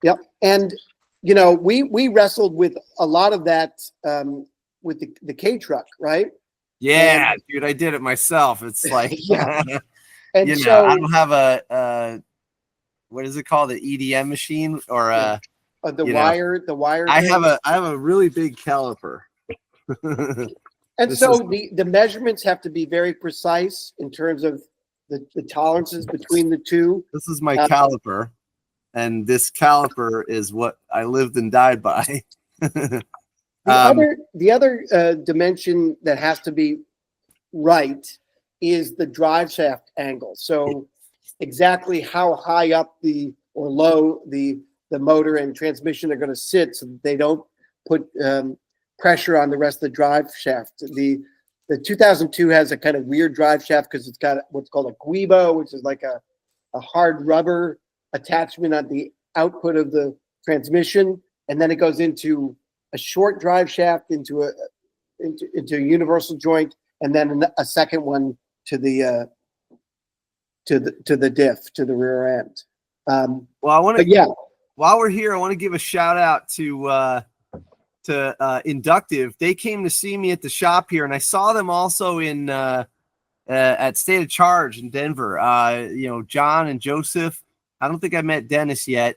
Yep. And you know, we wrestled with a lot of that with the K truck, right? Yeah, dude, I did it myself. It's like Yeah. And you know, so I don't have a what is it called, the EDM machine or the wire. I thing. have a really big caliper. And so the measurements have to be very precise in terms of the tolerances between the two. This is my caliper, and this caliper is what I lived and died by. The other dimension that has to be right is the drive shaft angle. So exactly how high up or low the motor and transmission are going to sit, so that they don't put pressure on the rest of the drive shaft. The 2002 has a kind of weird drive shaft because it's got what's called a guibo, which is like a hard rubber attachment on the output of the transmission, and then it goes into a short drive shaft into a universal joint, and then a second one to the diff, to the rear end. Well, I want to. Yeah. While we're here, I want to give a shout out to Inductive. They came to see me at the shop here, and I saw them also in at State of Charge in Denver. You know, John and Joseph. I don't think I met Dennis yet.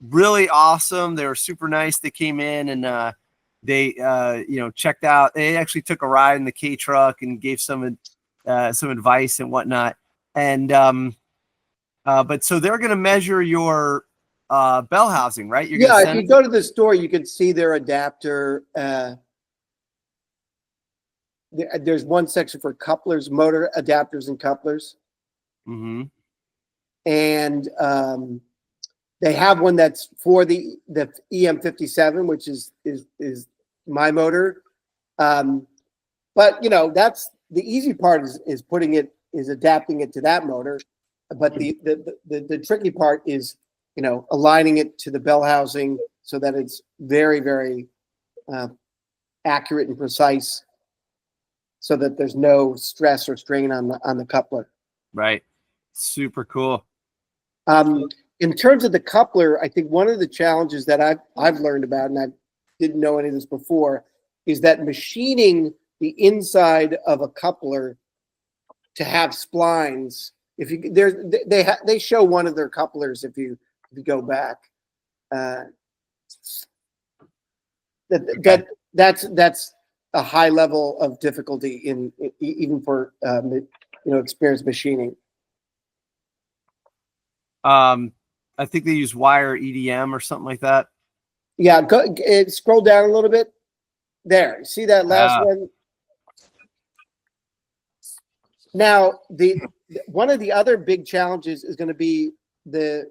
Really awesome. They were super nice. They came in and they you know, checked out. They actually took a ride in the K truck and gave some advice and whatnot. And but so they're going to measure your bell housing, right? You're Yeah, if you go to the store, you can see their adapter. There's one section for couplers, motor adapters and couplers. Mm-hmm. And they have one that's for the EM57, which is my motor. But you know, that's the easy part is adapting it to that motor. But the tricky part is, you know, aligning it to the bell housing so that it's very, very accurate and precise, so that there's no stress or strain on the coupler. Right. Super cool. In terms of the coupler, I think one of the challenges that I've learned about, and I didn't know any of this before, is that machining the inside of a coupler to have splines. If you they show one of their couplers if you go back. That's a high level of difficulty in even for you know, experienced machining. I think they use wire EDM or something like that. Yeah, scroll down a little bit. There, see that last one? Now, one of the other big challenges is going to be the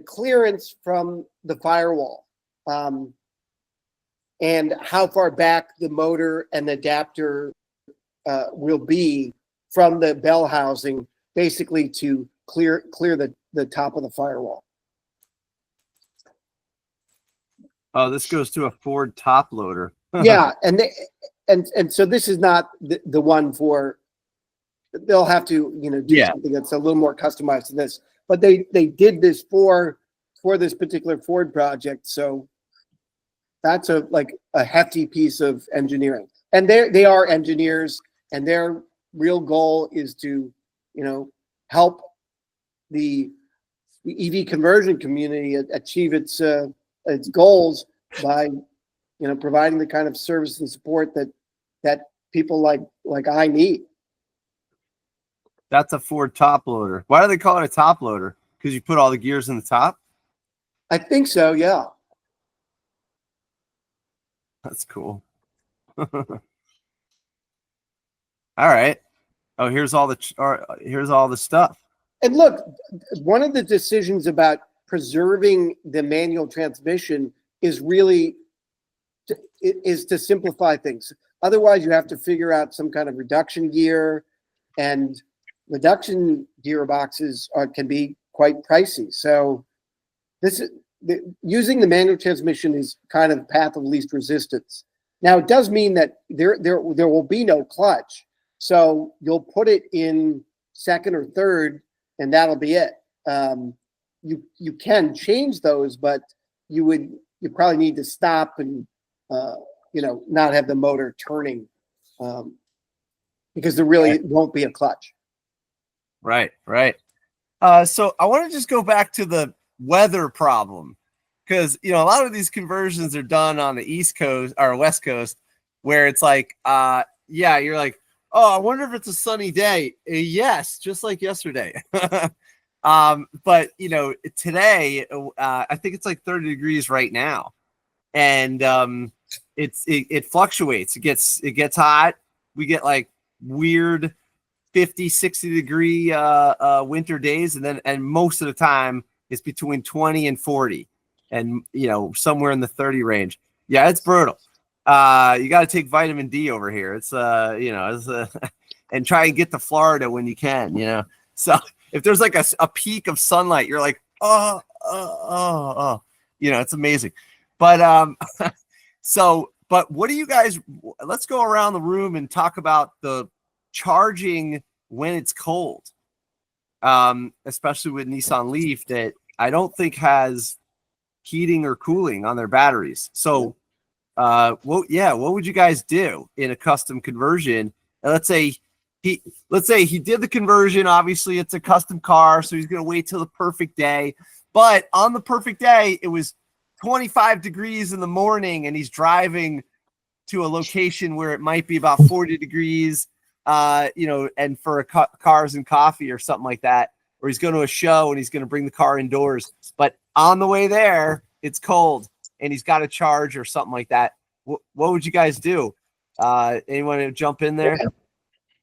clearance from the firewall, and how far back the motor and the adapter will be from the bell housing, basically to clear the top of the firewall. Oh, this goes to a Ford top loader. Yeah, and so this is not the one for. They'll have to, you know, do something that's a little more customized to this. But they did this for this particular Ford project, so that's a hefty piece of engineering. And they are engineers, and their real goal is to, you know, help the EV conversion community achieve its goals by, you know, providing the kind of service and support that people like I need. That's a Ford top loader. Why do they call it a top loader? Because you put all the gears in the top? I think so, yeah. That's cool. All right. Oh, here's all the stuff. And look, one of the decisions about preserving the manual transmission is really to simplify things. Otherwise, you have to figure out some kind of reduction gear, and reduction gearboxes can be quite pricey. So using the manual transmission is kind of the path of least resistance. Now, it does mean that there will be no clutch. So you'll put it in second or third, and that'll be it. You can change those, but you probably need to stop and not have the motor turning, because there really won't be a clutch. Right. So I want to just go back to the weather problem, because a lot of these conversions are done on the East Coast or West Coast, where it's like, you're like, oh, I wonder if it's a sunny day. Yes, just like yesterday. But today, I think it's like 30 degrees right now, and it fluctuates. It gets hot. We get like weird 50, 60 degree winter days, and most of the time it's between 20 and 40, and somewhere in the 30 range. Yeah, it's brutal. You got to take vitamin D over here. It's and try and get to Florida when you can. So if there's like a peak of sunlight, you're like, oh, it's amazing. But but what do you guys? Let's go around the room and talk about the charging when it's cold, especially with Nissan Leaf, that I don't think has heating or cooling on their batteries. So, what would you guys do in a custom conversion? And let's say he did the conversion. Obviously, it's a custom car, so he's going to wait till the perfect day. But on the perfect day, it was 25 degrees in the morning, and he's driving to a location where it might be about 40 degrees, and for cars and coffee or something like that, or he's going to a show and he's going to bring the car indoors. But on the way there, it's cold and he's got to charge or something like that. What would you guys do? Anyone to jump in there? Yeah.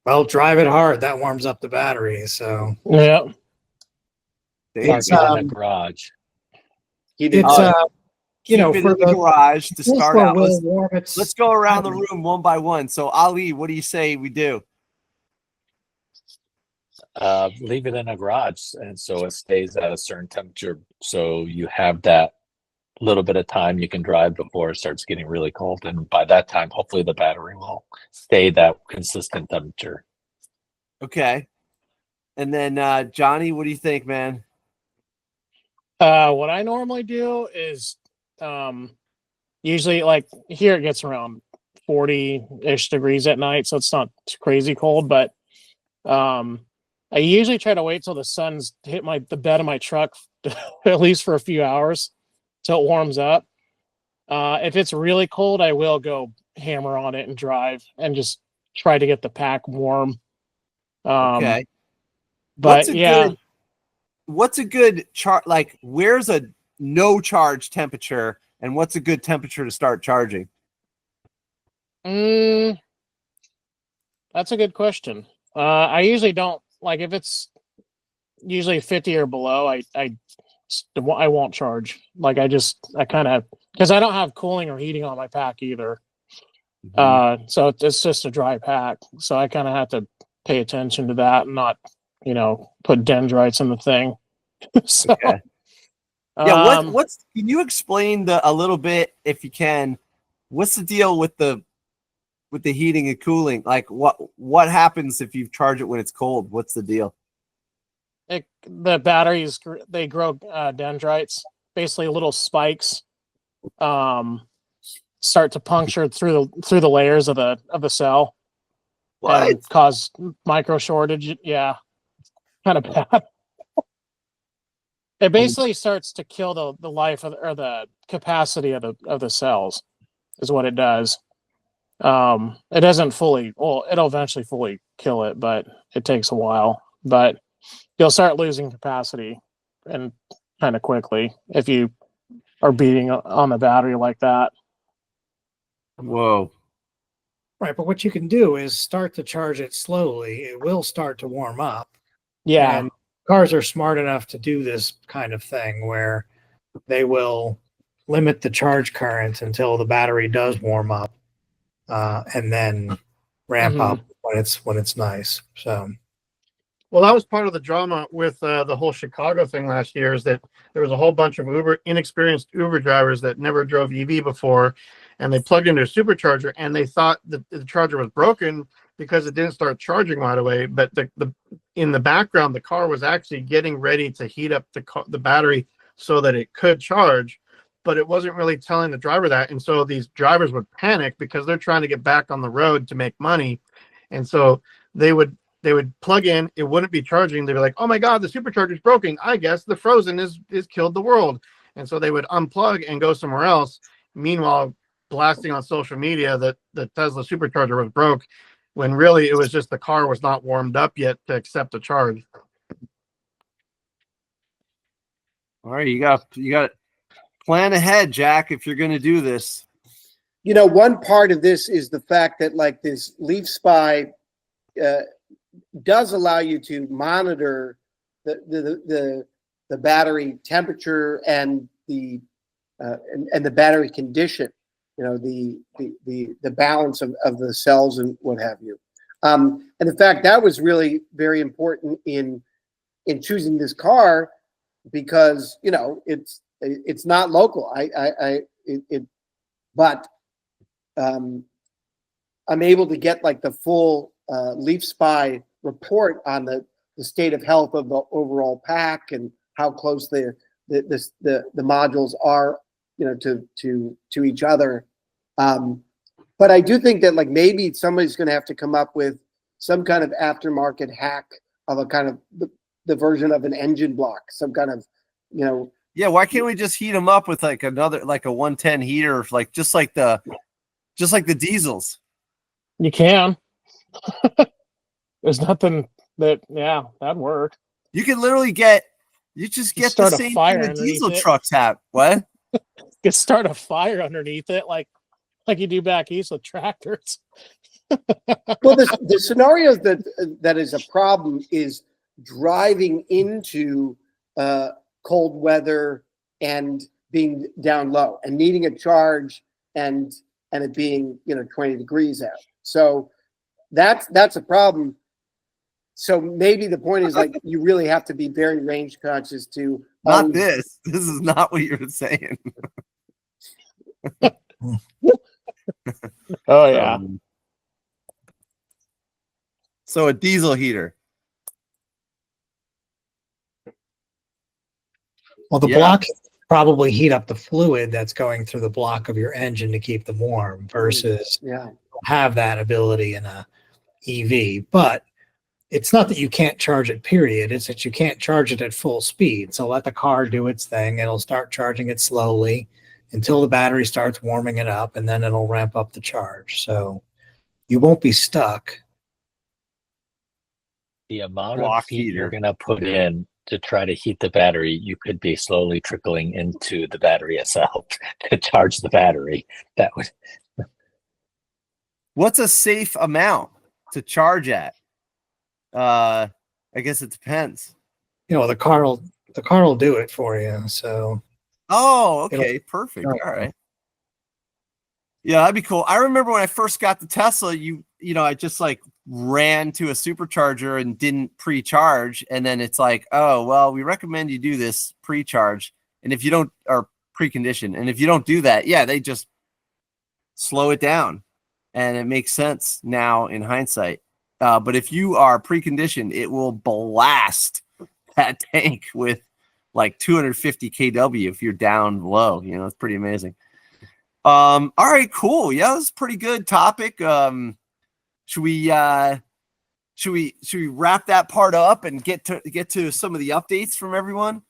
Well, drive it hard. That warms up the battery. So Yeah. it's in the garage. it's Keep it for in the garage to start out. Let's Let's go around the room one by one. So Ali, what do you say we do? Leave it in a garage, and so it stays at a certain temperature. So you have that little bit of time you can drive before it starts getting really cold, and by that time, hopefully, the battery will stay that consistent temperature. Okay. And then Jonny, what do you think, man? What I normally do is usually, like, here it gets around 40-ish degrees at night, so it's not crazy cold, but I usually try to wait till the sun's hit the bed of my truck at least for a few hours till it warms up. If it's really cold, I will go hammer on it and drive and just try to get the pack warm. Okay. But what's a good charge? Like, where's a no charge temperature, and what's a good temperature to start charging? That's a good question. I usually don't, like, if it's usually 50 or below, I won't charge. Like, I kind of, because I don't have cooling or heating on my pack either. So it's just a dry pack. So I kind of have to pay attention to that and not, put dendrites in the thing. So, okay. Yeah. Can you explain a little bit, if you can, what's the deal with the heating and cooling? Like, what happens if you charge it when it's cold? What's the deal? The batteries, they grow dendrites, basically little spikes, start to puncture through the layers of the cell. What? And cause micro shortage. Yeah, kind of bad. It basically starts to kill the life or the capacity of the cells, is what it does. It doesn't fully. Well, it'll eventually fully kill it, but it takes a while. But you'll start losing capacity, and kind of quickly, if you are beating on the battery like that. Whoa. Right, but what you can do is start to charge it slowly. It will start to warm up. Yeah. And cars are smart enough to do this kind of thing where they will limit the charge current until the battery does warm up, and then ramp up when it's nice. So, Well, that was part of the drama with the whole Chicago thing last year, is that there was a whole bunch of inexperienced Uber drivers that never drove EV before, and they plugged into a supercharger and they thought that the charger was broken because it didn't start charging right away. But in the background, the car was actually getting ready to heat up the battery so that it could charge, but it wasn't really telling the driver that. And so these drivers would panic because they're trying to get back on the road to make money. And so they would plug in, it wouldn't be charging. They'd be like, oh my God, the supercharger's broken. I guess the frozen is killed the world. And so they would unplug and go somewhere else. Meanwhile, blasting on social media that the Tesla supercharger was broke, when really it was just the car was not warmed up yet to accept the charge. All right, you got plan ahead, Jack, if you're going to do this. You know, one part of this is the fact that like this Leaf Spy does allow you to monitor the battery temperature and the battery condition. You know, the balance of the cells and what have you. And in fact, that was really very important in choosing this car, because you know it's not local. But I'm able to get like the full Leaf Spy report on the state of health of the overall pack and how close the modules are, you know, to each other. But I do think that like maybe somebody's going to have to come up with some kind of aftermarket hack of a kind of the version of an engine block, some kind of, you know. Yeah, why can't we just heat them up with like another, like a 110 heater, like just like the diesels? You can. There's nothing that'd work. You can literally get the start a same fire thing the diesel underneath it. trucks have. What? Could start a fire underneath it, like you do back east with tractors. Well, the scenarios that is a problem is driving into cold weather and being down low and needing a charge and it being, you know, 20 degrees out. So that's a problem. So maybe the point is like you really have to be very range conscious to Not this. This is not what you're saying. Oh yeah. So a diesel heater. well, the block probably heat up the fluid that's going through the block of your engine to keep them warm versus have that ability in a EV. But it's not that you can't charge it, period. It's that you can't charge it at full speed. So let the car do its thing. It'll start charging it slowly until the battery starts warming it up, and then it'll ramp up the charge. So you won't be stuck. The amount Block of heat heater. you're going to put in to try to heat the battery, you could be slowly trickling into the battery itself to charge the battery. That would. What's a safe amount to charge at? I guess it depends. You know, the car will do it for you. So Oh, okay, perfect. All right. Yeah, that'd be cool. I remember when I first got the Tesla, you know, I just like ran to a supercharger and didn't pre-charge, and then it's like, oh well, we recommend you do this pre-charge, and if you don't, or precondition, and if you don't do that, yeah, they just slow it down, and it makes sense now in hindsight. But if you are preconditioned, it will blast that tank with like 250 kW if you're down low. You know, it's pretty amazing. All right, cool. Yeah, that's a pretty good topic. Should we wrap that part up and get to some of the updates from everyone?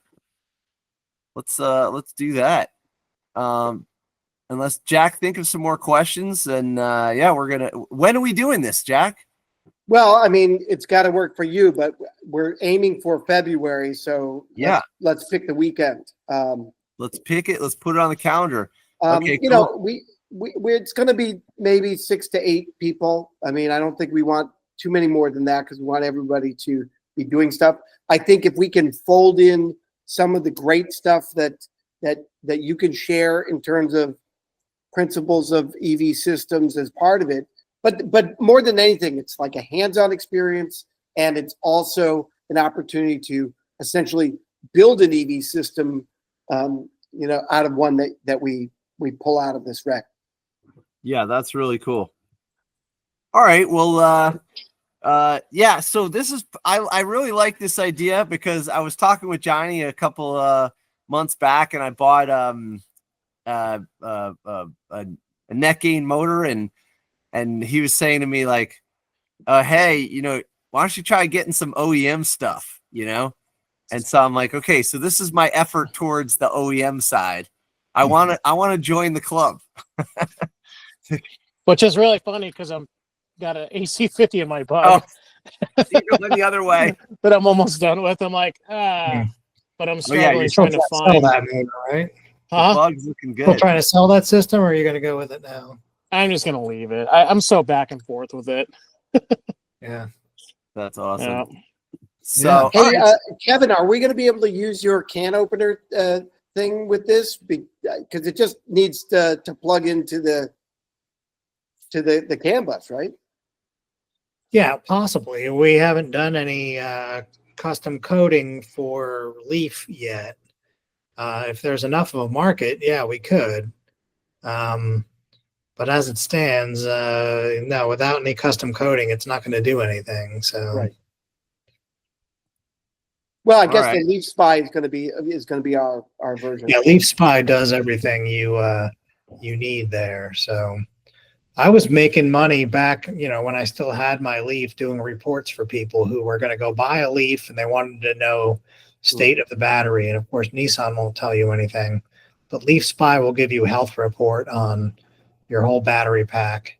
Let's do that. Unless Jack think of some more questions, and when are we doing this, Jack? Well, I mean, it's got to work for you, but we're aiming for February, so let's pick the weekend. Let's pick it. Let's put it on the calendar. Okay, you know, we it's going to be maybe 6 to 8 people. I mean, I don't think we want too many more than that because we want everybody to be doing stuff. I think if we can fold in some of the great stuff that you can share in terms of principles of EV systems as part of it, but more than anything, it's like a hands-on experience, and it's also an opportunity to essentially build an EV system, out of one that we pull out of this wreck. Yeah, that's really cool. All right, well, yeah. So this is I really like this idea because I was talking with Jonny a couple months back, and I bought a neck gain motor, and he was saying to me like, hey, why don't you try getting some OEM stuff, And so I'm like, okay, so this is my effort towards the OEM side. I want to join the club. Which is really funny because I'm got an AC50 in my bug. Oh, you're going the other way. That I'm almost done with. I'm like, but I'm struggling you're trying to Sell find. that motor, right? The Huh? bug's looking Still good. trying to sell that system, or are you going to go with it now? I'm just gonna leave it. I'm so back and forth with it. Yeah. That's awesome. Yeah. So, Hey, all right. Kevin, are we going to be able to use your can opener thing with this? Because it just needs to plug into the CAN bus, right? Yeah, possibly. We haven't done any custom coding for Leaf yet. If there's enough of a market, yeah, we could. But as it stands, no, without any custom coding, it's not going to do anything. So, Right. Well, I guess right. the Leaf Spy is going to be our version. yeah, Leaf Spy does everything you need there. So, I was making money back, when I still had my Leaf, doing reports for people who were going to go buy a Leaf and they wanted to know state of the battery. And of course, Nissan won't tell you anything, but Leaf Spy will give you a health report on your whole battery pack,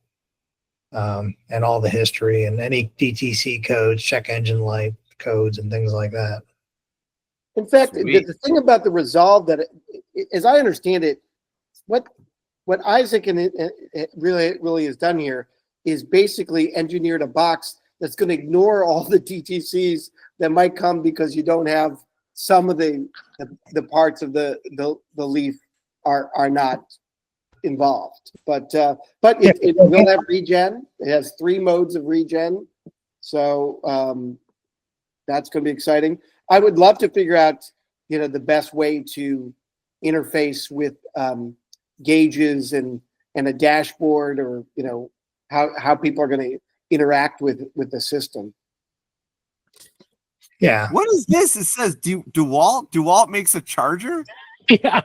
and all the history and any DTC codes, check engine light codes, and things like that. In fact, Sweet. the thing about the Resolve that, as I understand it, what Isaac and it really has done here is basically engineered a box that's going to ignore all the DTCs that might come because you don't have some of the parts of the Leaf are not involved. But it will have regen. It has 3 modes of regen, so that's going to be exciting. I would love to figure out the best way to interface with gauges and a dashboard, or how people are going to interact with the system. Yeah. What is this? It says DeWalt makes a charger. Yeah.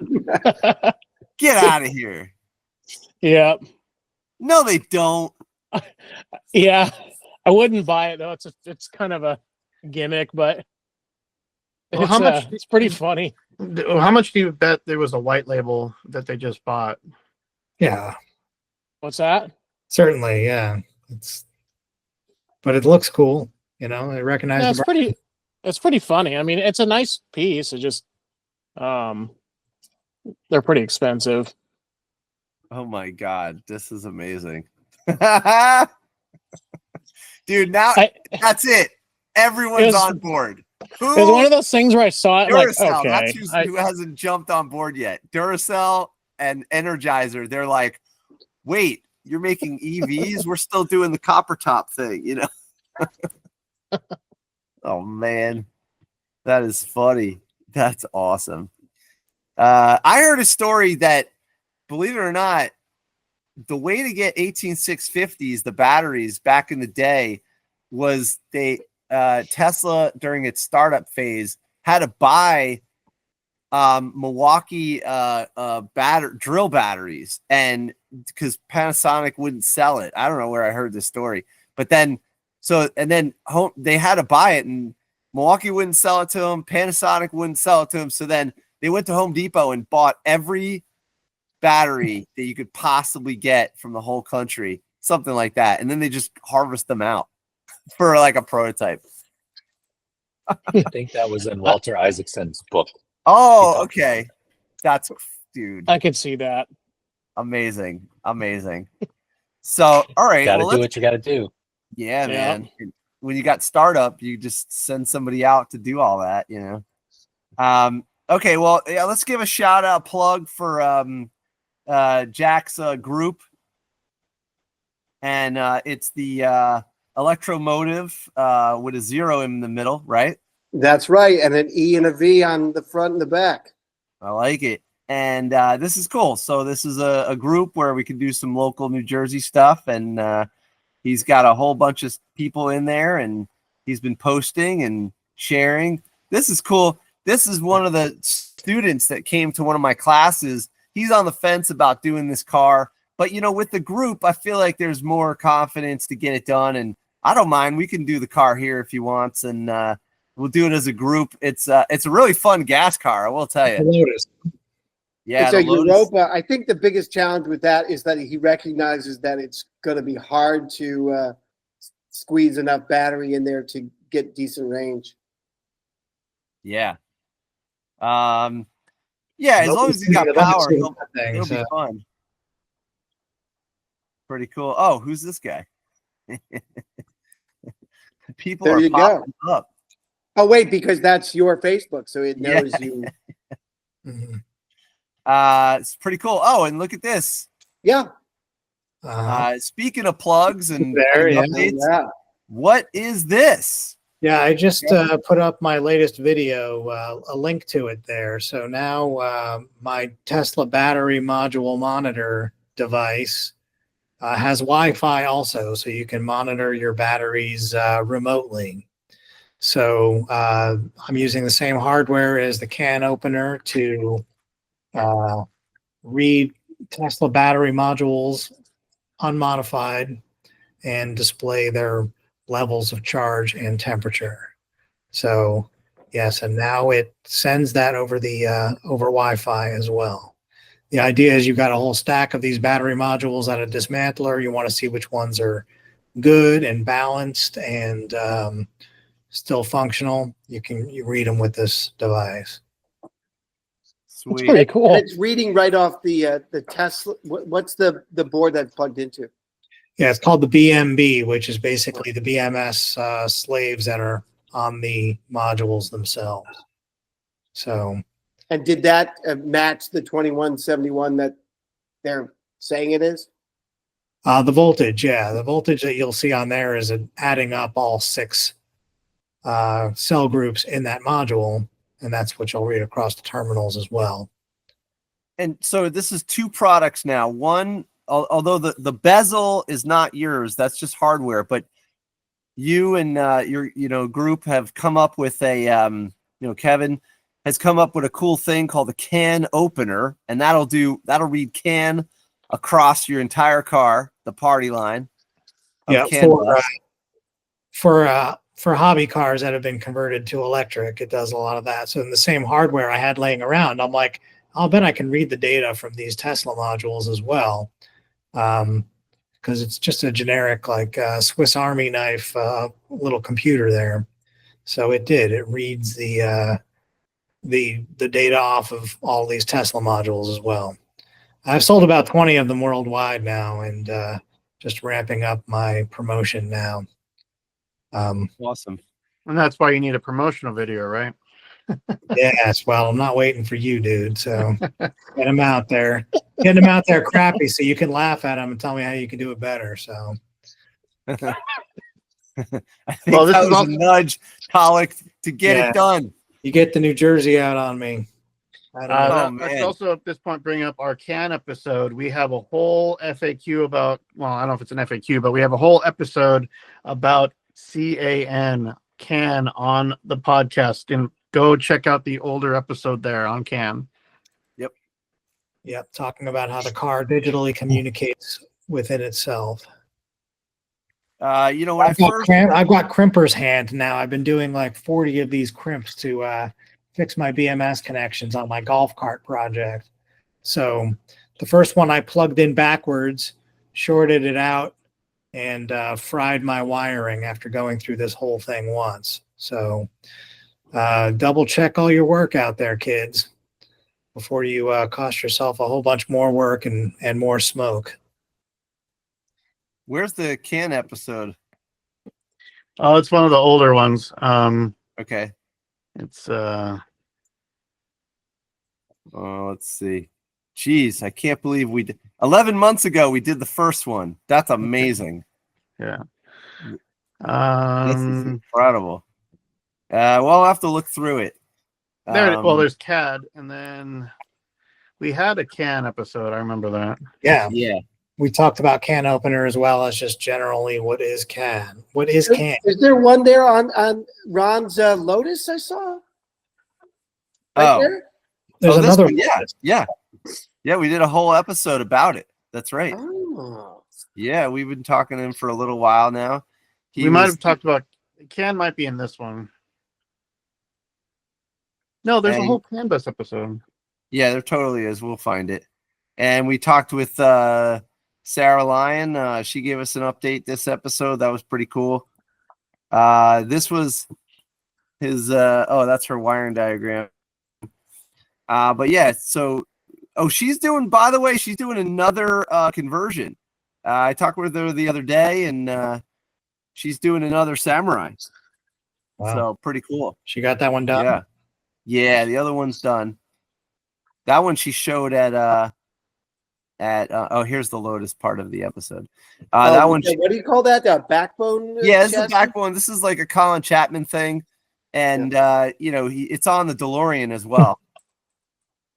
Get out of here. Yeah. No, they don't. Yeah. I wouldn't buy it though. It's kind of a gimmick, but Well, how much? it's pretty funny. How much do you bet there was a white label that they just bought? Yeah, What's that? certainly. Yeah. But it looks cool. I recognize Yeah, the it's pretty funny. I mean, it's a nice piece. It just they're pretty expensive. Oh my God, this is amazing. Dude, now that's it. Everyone's on board. It was one of those things where I saw it like, Duracell, okay. that's who hasn't jumped on board yet. Duracell and Energizer, they're like, wait, you're making EVs? We're still doing the copper top thing, Oh man, that is funny. That's awesome. I heard a story that, believe it or not, the way to get 18650s, the batteries back in the day, was Tesla during its startup phase had to buy Milwaukee drill batteries, and because Panasonic wouldn't sell it. I don't know where I heard this story, but then they had to buy it, and Milwaukee wouldn't sell it to them. Panasonic wouldn't sell it to them. So then they went to Home Depot and bought every battery that you could possibly get from the whole country, something like that, and then they just harvest them out for like a prototype. I think that was in Walter Isaacson's book. Oh, okay. That's, dude, I could see that. amazing. So, all right. Got to well, do what you got to do. yeah, Yeah. man. when you got startup, you just send somebody out to do all that, you know. Okay, well, yeah, let's give a shout out plug for Jack's group, and it's the Electromotive with a 0 in the middle, right? That's right, and an E and a V on the front and the back. I like it. And this is cool. So this is a group where we can do some local New Jersey stuff, and he's got a whole bunch of people in there, and he's been posting and sharing. This is cool. This is one of the students that came to one of my classes. He's on the fence about doing this car, but you know, with the group, I feel like there's more confidence to get it done, and I don't mind. We can do the car here if he wants, and we'll do it as a group. It's a really fun gas car, I will tell you. Lotus. Yeah, It's a the Lotus. Europa. I think the biggest challenge with that is that he recognizes that it's going to be hard to squeeze enough battery in there to get decent range. Yeah. Yeah, as long as he's got power, it'll be fun. Pretty cool. Oh, who's this guy? People There are you popping up. Oh, wait, because that's your Facebook, so it knows you. Mhm. It's pretty cool. Oh, and look at this. Yeah. Speaking of plugs and There, yeah. updates, Yeah. what is this? Yeah, I just put up my latest video, a link to it there. So now my Tesla battery module monitor device has Wi-Fi also, so you can monitor your batteries remotely. So I'm using the same hardware as the can opener to read Tesla battery modules unmodified and display their levels of charge and temperature. So yes, and now it sends that over the over Wi-Fi as well. The idea is you've got a whole stack of these battery modules at a dismantler. You want to see which ones are good and balanced and still functional. You read them with this device. That's Sweet. pretty cool. And it's reading right off the Tesla. What's the board that's plugged into? Yeah, it's called the BMB, which is basically the BMS slaves that are on the modules themselves. So, And did that match the 2171 that they're saying it is? the voltage, yeah, the voltage that you'll see on there is adding up all 6 cell groups in that module, and that's what you'll read across the terminals as well. And so this is 2 products now. One, although the bezel is not yours, that's just hardware, but you and your group have come up with a Kevin has come up with a cool thing called the can opener, and that'll read can across your entire car, the party line. Yeah, CAN bus. for hobby cars that have been converted to electric, it does a lot of that. So in the same hardware I had laying around, I'm like, I'll bet I can read the data from these Tesla modules as well. Because it's just a generic like Swiss Army knife little computer there. So it reads the data off of all these Tesla modules as well. I've sold about 20 of them worldwide now, and just ramping up my promotion now. Awesome. And that's why you need a promotional video, right? Yes, well, I'm not waiting for you, dude. So get them out there. Get them out there crappy so you can laugh at them and tell me how you can do it better. So I think Well, this that is was also- a nudge, Tollak, to get Yeah. it done. you get the New Jersey out on me. I don't know. Let's man. also at this point bring up our CAN episode. We have a whole FAQ about, well, I don't know if it's an FAQ, but we have a whole episode about CAN on the podcast. And go check out the older episode there on CAN. Yep, talking about how the car digitally communicates within itself. When I first I've got crimper's hand now. I've been doing like 40 of these crimps to fix my BMS connections on my golf cart project. So the first one I plugged in backwards, shorted it out, and fried my wiring after going through this whole thing once. So double check all your work out there, kids, before you cost yourself a whole bunch more work and more smoke. Where's the can episode? Oh, it's one of the older ones. Okay. It's Let's see. Jeez, I can't believe we did 11 months ago we did the first one. That's amazing. yeah. This is incredible. We'll have to look through it. Well, there's CAD, and then we had a CAN episode. I remember that. Yeah. Yeah. We talked about can opener as well as just generally what is can. What is can? Is there one there on Ron's Lotus I saw? Right there? There's this another one, yeah. We did a whole episode about it. That's right. Oh. Yeah, we've been talking to him for a little while now. We might have talked about CAN. Might be in this one. No, there's a whole Canvas episode. Yeah, there totally is. We'll find it. And we talked with Sarah Lyon. She gave us an update this episode. That was pretty cool. This was his that's her wiring diagram. But yeah, so she's doing, by the way, she's doing another conversion. I talked with her the other day, and she's doing another Samurai. Wow. So pretty cool. She got that one done. Yeah, the other one's done. That one she showed at here's the Lotus part of the episode. That one. What do you call that? The backbone? Yeah, it's the backbone. This is like a Colin Chapman thing, and it's on the DeLorean as well.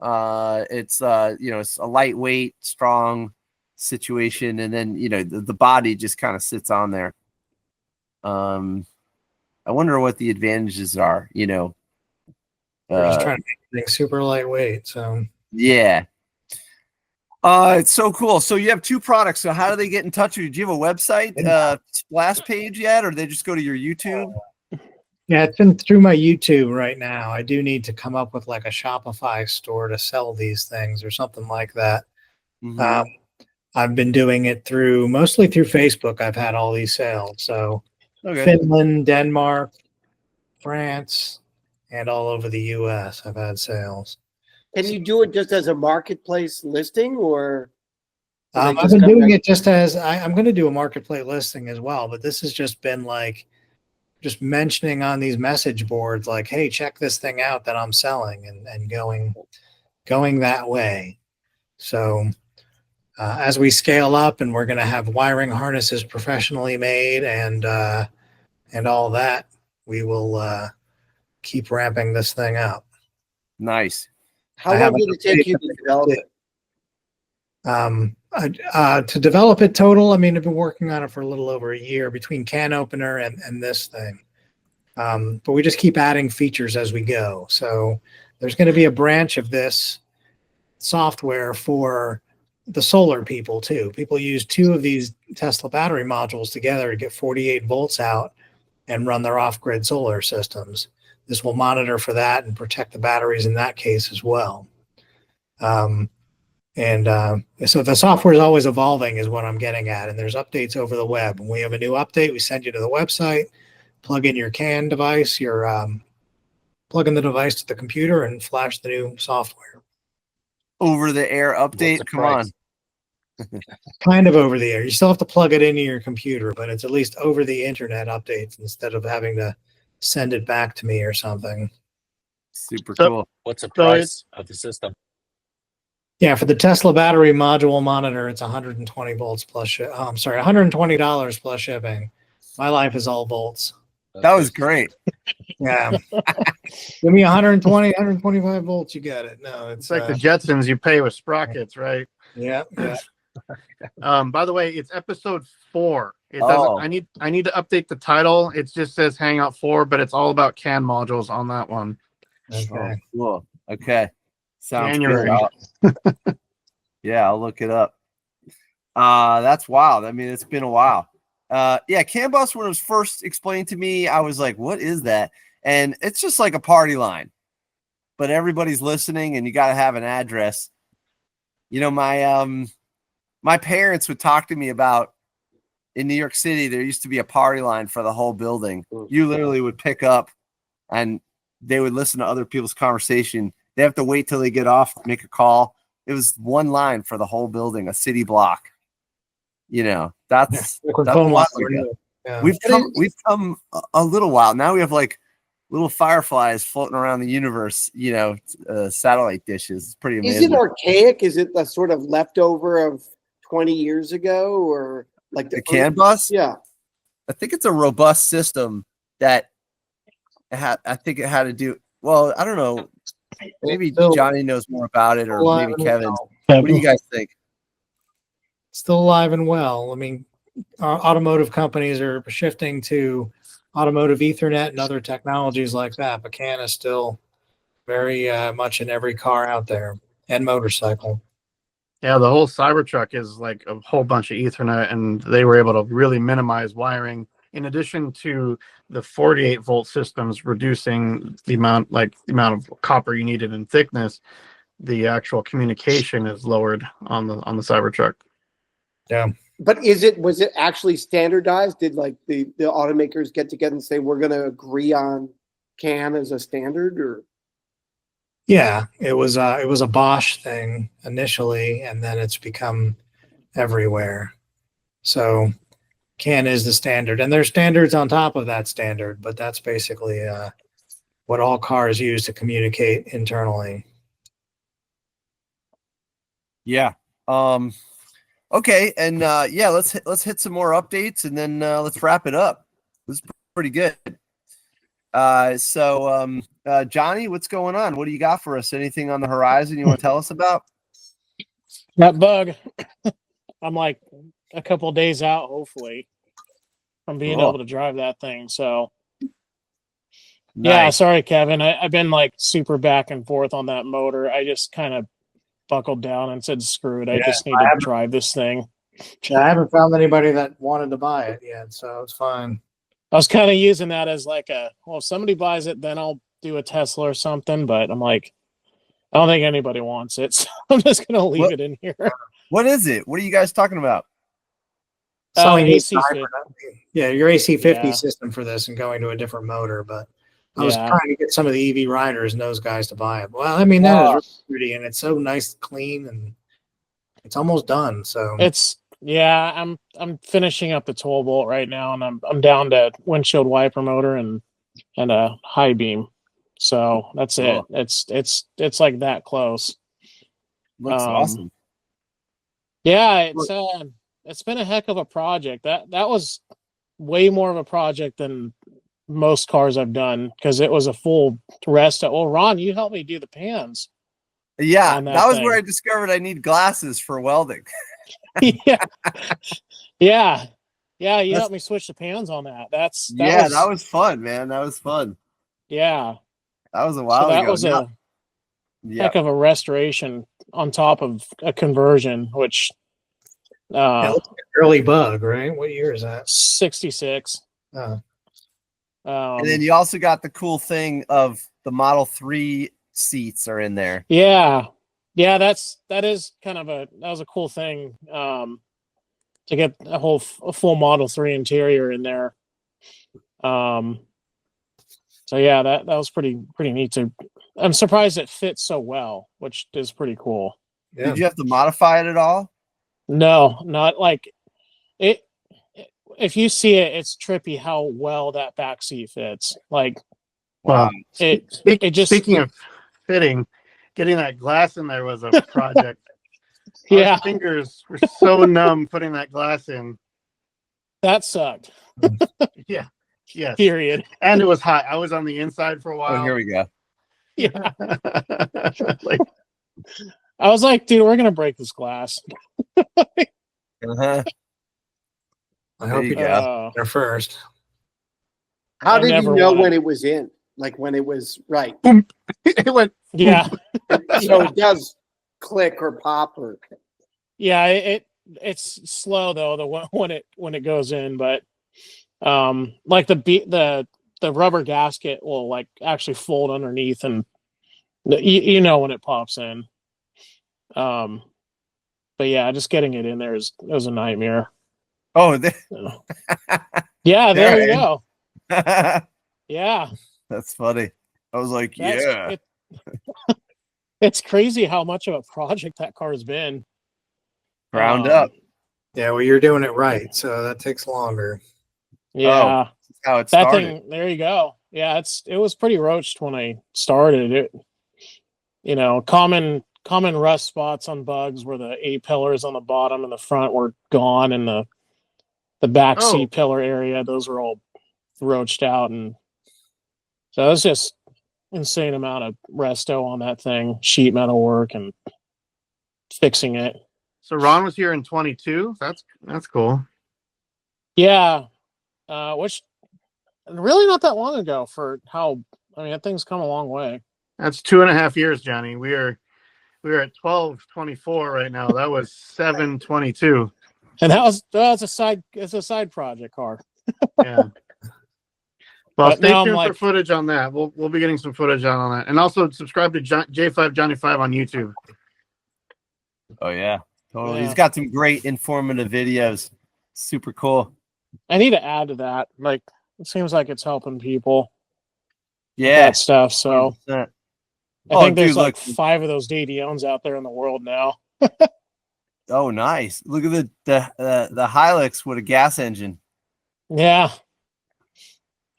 It's it's a lightweight, strong situation, and then the body just kind of sits on there. I wonder what the advantages are. We're just trying to make things super lightweight. So yeah. It's so cool. So you have two products. So how do they get in touch with you? Do you have a website, splash page yet, or do they just go to your YouTube? Yeah, it's been through my YouTube right now. I do need to come up with like a Shopify store to sell these things or something like that. Mm-hmm. I've been doing it mostly through Facebook. I've had all these sales. So Finland, Denmark, France, and all over the US I've had sales. Can you do it just as a marketplace listing, or? I've been doing it just as I'm going to do a marketplace listing as well, but this has just been like just mentioning on these message boards, like, hey, check this thing out that I'm selling, and going that way. So as we scale up, and we're going to have wiring harnesses professionally made and all that, we will keep ramping this thing up. Nice. How long did it take you to develop it? To develop it total, I've been working on it for a little over a year between can opener and this thing. But we just keep adding features as we go. So there's going to be a branch of this software for the solar people too. People use two of these Tesla battery modules together to get 48 volts out and run their off-grid solar systems. This will monitor for that and protect the batteries in that case as well. So the software is always evolving is what I'm getting at. And there's updates over the web. When we have a new update, we send you to the website, plug in your CAN device, plug in the device to the computer and flash the new software. Over the air update. Come on. Kind of over the air. You still have to plug it into your computer, but it's at least over the internet updates instead of having to send it back to me or something. Super cool. What's the price of the system? Yeah, for the Tesla battery module monitor, it's 120 volts plus $120 plus shipping. My life is all volts. That was great. Yeah. Give me 120, 125 volts, you got it. No, It's like the Jetsons, you pay with sprockets, right? Yeah. By the way, it's episode 4. It doesn't. I need to update the title. It just says Hangout 4, but it's all about CAN modules on that one. Okay. Cool. Okay. Sounds January. good. Yeah, I'll look it up. That's wild. It's been a while. CAN bus, when it was first explained to me, I was like, what is that? And it's just like a party line, but everybody's listening and you got to have an address. My parents would talk to me about, in New York City, there used to be a party line for the whole building. You literally would pick up and they would listen to other people's conversation. They have to wait till they get off, make a call. It was one line for the whole building, a city block. That's a while ago. Yeah. We've come a little while. Now we have like little fireflies floating around the universe, satellite dishes. It's pretty Is amazing. it archaic? Is it a sort of leftover of 20 years ago, or like The CAN bus? Yeah. I think it's a robust system that I think it had to do. Well, I don't know. Maybe Still- Johnny knows more about it, or alive maybe and Kevin. well. What do you guys think? Still alive and well. I mean, automotive companies are shifting to automotive Ethernet and other technologies like that, but CAN is still very much in every car out there and motorcycle. Yeah, the whole Cybertruck is like a whole bunch of Ethernet, and they were able to really minimize wiring. In addition to the 48-volt systems reducing the amount of copper you needed in thickness, the actual communication is lowered on the Cybertruck. Yeah. But was it actually standardized? Did like the automakers get together and say we're going to agree on CAN as a standard, or? Yeah, it was a Bosch thing initially, and then it's become everywhere. So CAN is the standard, and there's standards on top of that standard, but that's basically what all cars use to communicate internally. Yeah. Okay, and let's hit some more updates, and then let's wrap it up. This is pretty good. Johnny, what's going on? What do you got for us? Anything on the horizon you want to tell us about? That bug. I'm like a couple of days out, hopefully, from being Cool. able to drive that thing. So Nice. yeah, sorry, Kevin. I've been like super back and forth on that motor. I just kind of buckled down and said, screw it. I just need to drive this thing. I haven't found anybody that wanted to buy it yet, so it's fine. I was kind of using that as like if somebody buys it, then I'll do a Tesla or something. But I'm like, I don't think anybody wants it. So I'm just going to leave it in here. What is it? What are you guys talking about? Selling AC50. your AC50 Yeah. system for this and going to a different motor, but I was trying to get some of the EV riders and those guys to buy it. Well, I mean, that is really pretty, and it's so nice, clean, and it's almost done. So I'm finishing up the 12 volt right now, and I'm down to windshield wiper motor and a high beam. So that's it. It's like that close. Looks awesome. Yeah, it's been a heck of a project. That was way more of a project than most cars I've done, because it was a full rest. Ron, you helped me do the pans. Yeah, that was where I discovered I need glasses for welding. yeah. You helped me switch the pans on that. That was fun, man. That was fun. Yeah, that was a while ago. That was a heck of a restoration on top of a conversion, which early bug, right? What year is that? 66. And then you also got the cool thing of the Model 3 seats are in there. Yeah, that is kind of that was a cool thing to get a full Model 3 interior in there. So yeah, that was pretty neat. I'm surprised it fits so well, which is pretty cool. Yeah. Did you have to modify it at all? No, not like it. If you see it, it's trippy how well that back seat fits. Like, wow. Speaking of fitting, getting that glass in there was a project. Yeah, our fingers were so numb putting that glass in. That sucked. Yeah. Yes. Period. And it was hot. I was on the inside for a while. Oh, here we go. Yeah. I was like, dude, we're gonna break this glass. I hope you got there first. How did you know when it was in? Like when it was right? It went. Yeah. So it does click or pop or. Yeah, it's slow though. When it goes in, but like the rubber gasket will like actually fold underneath, and you know when it pops in. But yeah, just getting it in there was a nightmare. Oh, yeah, there you go. Yeah, that's funny. I was like, it's crazy how much of a project that car's been. Ground up. Yeah, well, you're doing it right, so that takes longer. Yeah, That's how it that started. thing. There you go. Yeah, it was pretty roached when I started it. Common rust spots on bugs where the A pillars on the bottom and the front were gone, and the back C Oh. pillar area, those were all roached out, and so it was just insane amount of resto on that thing, sheet metal work and fixing it. So Ron was here in 22. That's cool. Yeah, which really not that long ago for how, I mean, that thing's come a long way. That's 2.5 years, Johnny. We are at 12/24 right now. That was 7/22. And it's a side project car. Yeah. Well, But stay now I'm tuned for like- footage on that. We'll be getting some footage on that, and also subscribe to J5 Johnny 5 on YouTube. Oh yeah, totally. Yeah. He's got some great informative videos. Super cool. I need to add to that. Like, it seems like it's helping people. Yeah. That stuff. So 100%. I think there's dude, like look. 5 of those DDOs out there in the world now. Oh, nice. Look at the Hilux with a gas engine. Yeah.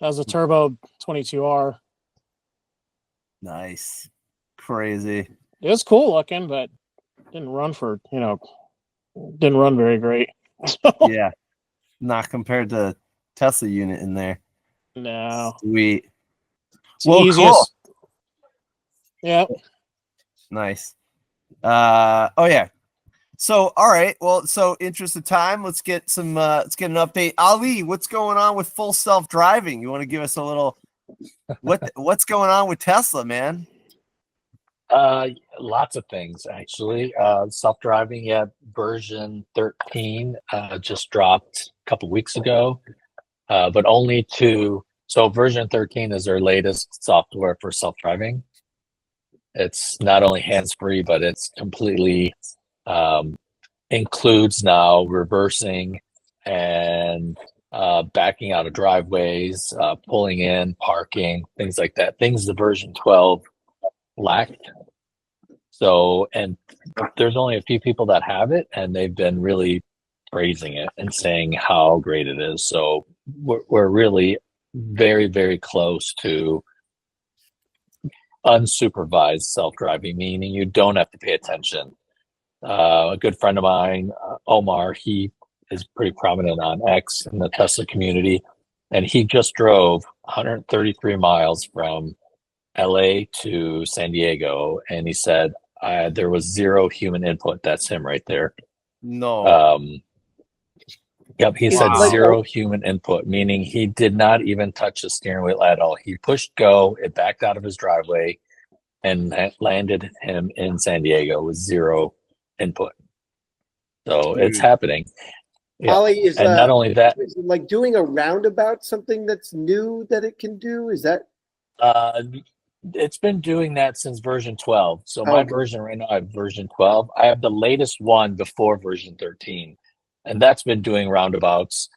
That was a turbo 22R. Nice. Crazy. It was cool looking, but didn't run didn't run very great. Yeah. Not compared to the Tesla unit in there. No. Sweet. It's Well, easiest. Yeah. Nice. Oh yeah. So all right. Well, so interest of time, let's get an update. Ali, what's going on with full self-driving? You want to give us a little what's going on with Tesla, man? Lots of things actually. Self-driving, yeah, version 13 just dropped a couple weeks ago, but only so version 13 is their latest software for self-driving. It's not only hands-free, but it's completely includes now reversing and backing out of driveways, pulling in, parking, things like that. Things the version 12 lacked. So, and there's only a few people that have it, and they've been really praising it and saying how great it is. So we're really very, very close to unsupervised self-driving, meaning you don't have to pay attention. A good friend of mine, Omar, he is pretty prominent on X in the Tesla community, and he just drove 133 miles from LA to San Diego, and he said there was zero human input. That's him right there. No. Yep, he Is said it like- zero human input, meaning he did not even touch the steering wheel at all. He pushed go, it backed out of his driveway, and that landed him in San Diego with zero input. So it's Dude. happening. Yeah. Ali, is And not only that, is it like doing a roundabout something that's new that it can do? Is that it's been doing that since version 12. So my Okay. version right now, I have version 12. I have the latest one before version 13, and that's been doing roundabouts.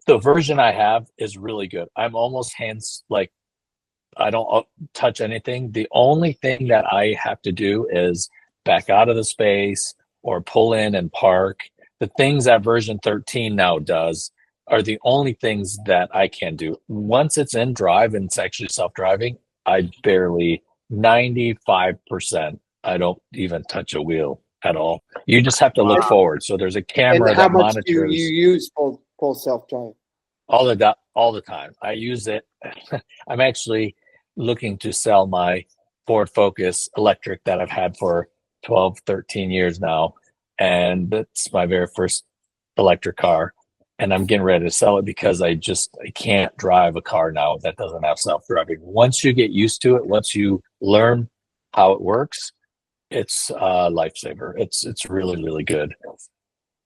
The version I have is really good. I'm almost I don't touch anything. The only thing that I have to do is back out of the space or pull in and park. The things that version 13 now does are the only things that I can do. Once it's in drive and it's actually self-driving, I barely 95%. I don't even touch a wheel at all. You just have to look forward. So there's a camera and how that much do monitors you use full self drive? all the time. I use it. I'm actually looking to sell my Ford Focus electric that I've had for 12, 13 years now. And that's my very first electric car. And I'm getting ready to sell it because I can't drive a car now that doesn't have self-driving. Once you get used to it, once you learn how it works, it's a lifesaver. It's really, really good.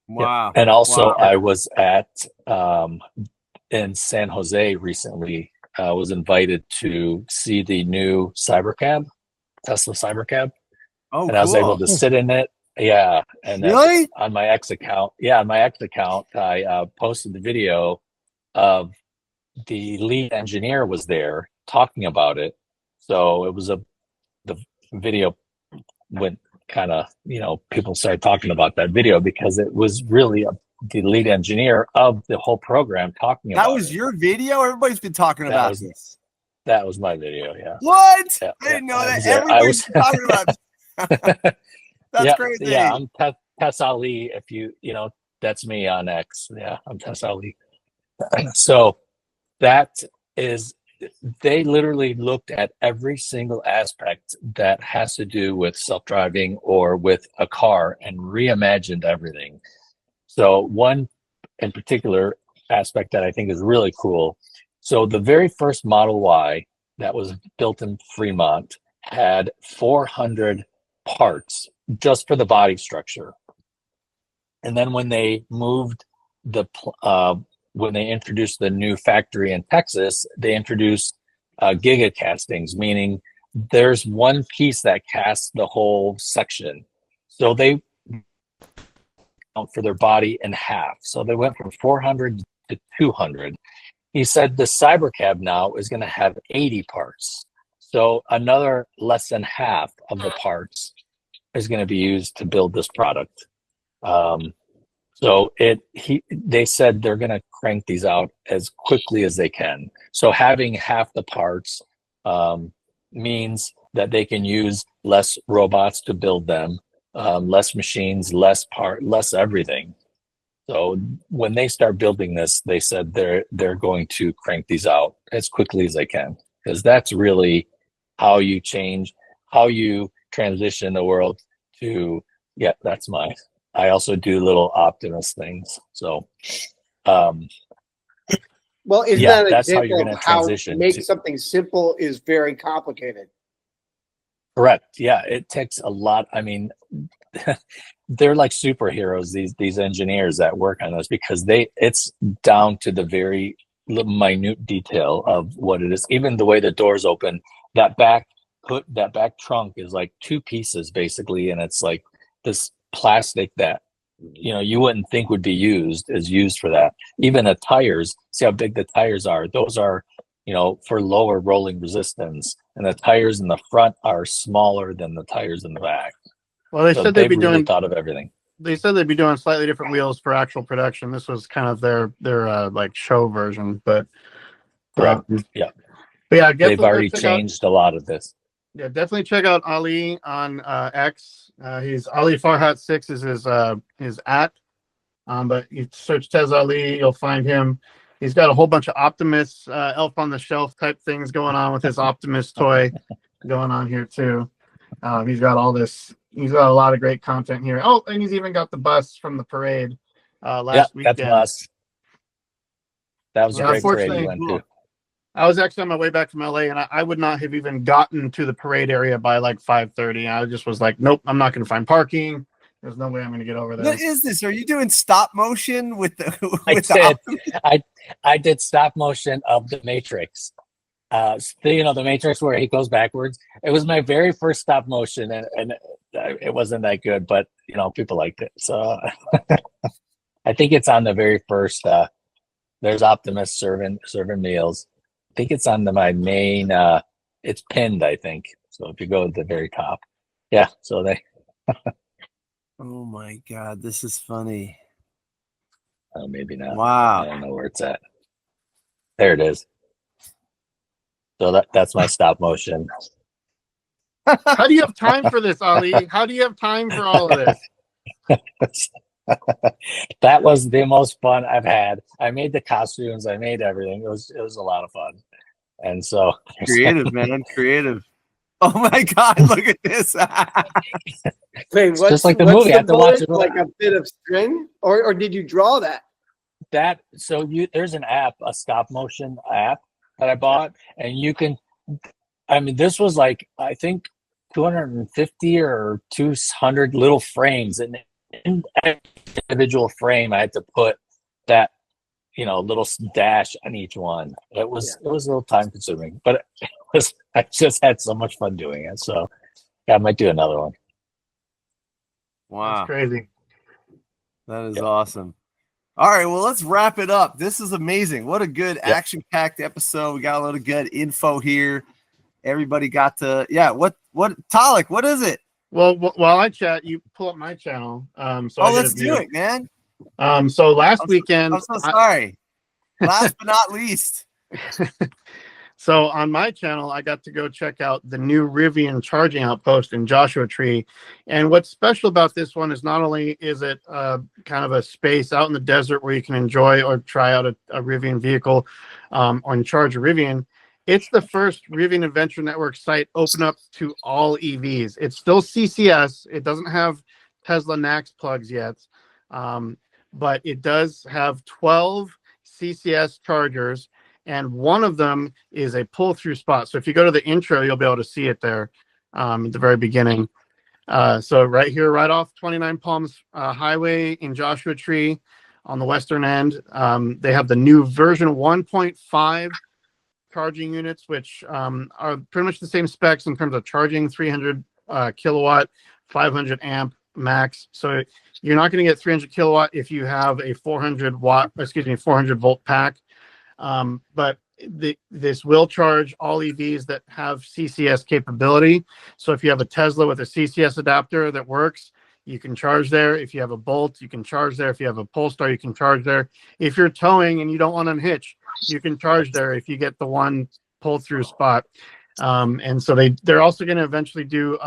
Wow. And also Wow. I was at in San Jose recently. I was invited to see the new Cybercab, Tesla Cybercab. Oh, And I was able cool. to sit in it. Yeah. And that's Really? on my X account. Yeah, on my X account, I posted the video of the lead engineer was there talking about it. So it was the video went kind of, people started talking about that video because it was really the lead engineer of the whole program talking about That was your video? Everybody's been talking That about was- this. That was my video, yeah. What? Yeah, I didn't know I that. was there. Everybody's been talking about this. That's yeah, crazy. Yeah, I'm Tess Ali. If you know, that's me on X. Yeah, I'm Tess Ali. So that is, they literally looked at every single aspect that has to do with self-driving or with a car and reimagined everything. So one in particular aspect that I think is really cool. So the very first Model Y that was built in Fremont had 400 parts just for the body structure. And then when they moved when they introduced the new factory in Texas, they introduced giga castings, meaning there's one piece that casts the whole section. So they for their body in half. So they went from 400 to 200. He said the Cybercab now is going to have 80 parts. So another less than half of the parts is going to be used to build this product. So they said they're going to crank these out as quickly as they can. So having half the parts means that they can use less robots to build them, less machines, less everything. So when they start building this, they said they're going to crank these out as quickly as they can, because that's really how you transition the world to, yeah, that's mine. I also do little Optimus things. So, Well, isn't yeah, that an that's how you're example gonna of how transition make to- something simple is very complicated? correct. Yeah, it takes a lot. I mean, they're like superheroes, these engineers that work on this, because it's down to the very minute detail of what it is. Even the way the doors open, that back trunk is like two pieces basically, and it's like this plastic that you wouldn't think would be used is used for that. Even the tires, see how big the tires are. Those are for lower rolling resistance, and the tires in the front are smaller than the tires in the back. Well, they So said they'd they've be really doing. thought of everything. They said they'd be doing slightly different wheels for actual production. This was kind of their like show version, but Correct. Yeah. But yeah, They've definitely already check out- changed a lot of this. Yeah, definitely check out Ali on X. He's Ali Farhat 6 is his at. But you search Tez Ali, you'll find him. He's got a whole bunch of Optimus Elf on the Shelf type things going on with his Optimus toy going on here too. He's got all this. He's got a lot of great content here. Oh, and he's even got the bus from the parade last weekend. That's us. That was a Yeah, great parade unfortunately, you went to. I was actually on my way back from LA, and I would not have even gotten to the parade area by like 5:30. I just was like, nope, I'm not going to find parking. There's no way I'm going to get over there. What is this? Are you doing stop motion with the? I did stop motion of the Matrix. The Matrix where he goes backwards. It was my very first stop motion, and it wasn't that good, but people liked it. So I think it's on the very first. There's Optimus serving meals. I think it's on my main. It's pinned, I think. So if you go to the very top, yeah. So they. Oh my God, this is funny. Maybe not. Wow. I don't know where it's at. There it is. So that's my stop motion. How do you have time for this, Ali? How do you have time for all of this? That was the most fun I've had. I made the costumes. I made everything. It was a lot of fun. And so Creative, man. Creative. Oh my God, look at this. Wait, It's just like the movie. I have to watch it. Like a bit of string, or did you draw that? There's an app, a stop motion app that I bought, and you can. I mean, this was like I think 250 or 200 little frames, and in every individual frame, I had to put that little dash on each one. It was a little time consuming, but I just had so much fun doing it. So yeah, I might do another one. Wow. That's crazy. That is awesome. All right, well, let's wrap it up. This is amazing. What a good action-packed episode. We got a lot of good info here. Everybody got to, what Tollak, what is it? Well, while I chat, you pull up my channel. So let's do it, man. So last weekend, I'm so sorry. Last but not least. So on my channel, I got to go check out the new Rivian Charging Outpost in Joshua Tree. And what's special about this one is not only is it kind of a space out in the desert where you can enjoy or try out a Rivian vehicle or charge a Rivian, it's the first Rivian Adventure Network site open up to all EVs. It's still CCS. It doesn't have Tesla NACS plugs yet, but it does have 12 CCS chargers, and one of them is a pull-through spot. So if you go to the intro, you'll be able to see it there at the very beginning. So right here, right off 29 Palms Highway in Joshua Tree on the western end, they have the new version 1.5 charging units, which are pretty much the same specs in terms of charging, 300 kilowatt, 500 amp max. So you're not going to get 300 kilowatt if you have a 400 volt pack. But this will charge all EVs that have CCS capability. So if you have a Tesla with a CCS adapter that works, you can charge there. If you have a Bolt, you can charge there. If you have a Polestar, you can charge there. If you're towing and you don't want to unhitch, you can charge there if you get the one pull-through spot. And so they're also going to eventually do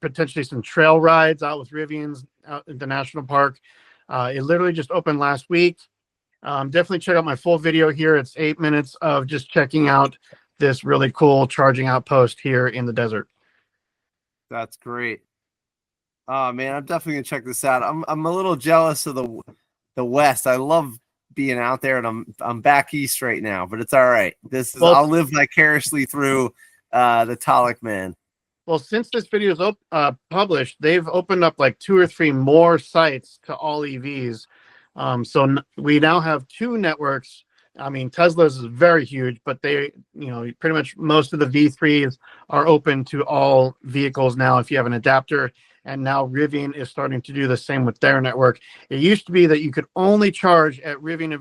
potentially some trail rides out with Rivians out at the national park. It literally just opened last week. Definitely check out my full video here. It's 8 minutes of just checking out this really cool charging outpost here in the desert. That's great. Oh man, I'm definitely gonna check this out. I'm a little jealous of the West. I love being out there, and I'm back east right now, but it's all right. I'll live vicariously through the Tollak man. Well, since this video is published, they've opened up like 2 or 3 more sites to all EVs. So we now have 2 networks. I mean, Tesla's is very huge, but they, pretty much most of the V3s are open to all vehicles now if you have an adapter. And now Rivian is starting to do the same with their network. It used to be that you could only charge at Rivian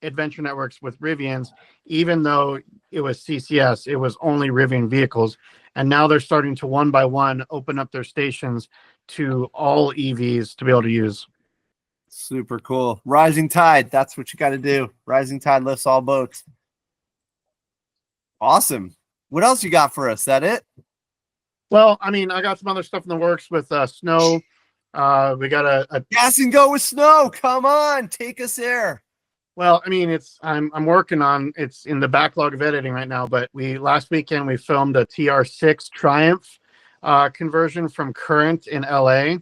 Adventure Networks with Rivians, even though it was CCS. It was only Rivian vehicles. And now they're starting to one by one open up their stations to all EVs to be able to use. Super cool. Rising tide. That's what you got to do. Rising tide lifts all boats. Awesome. What else you got for us? That it? Well, I mean, I got some other stuff in the works with snow. We got a gas and go with snow. Come on, take us there. Well, I mean, I'm working on it's in the backlog of editing right now. But last weekend we filmed a TR6 Triumph conversion from Current in LA.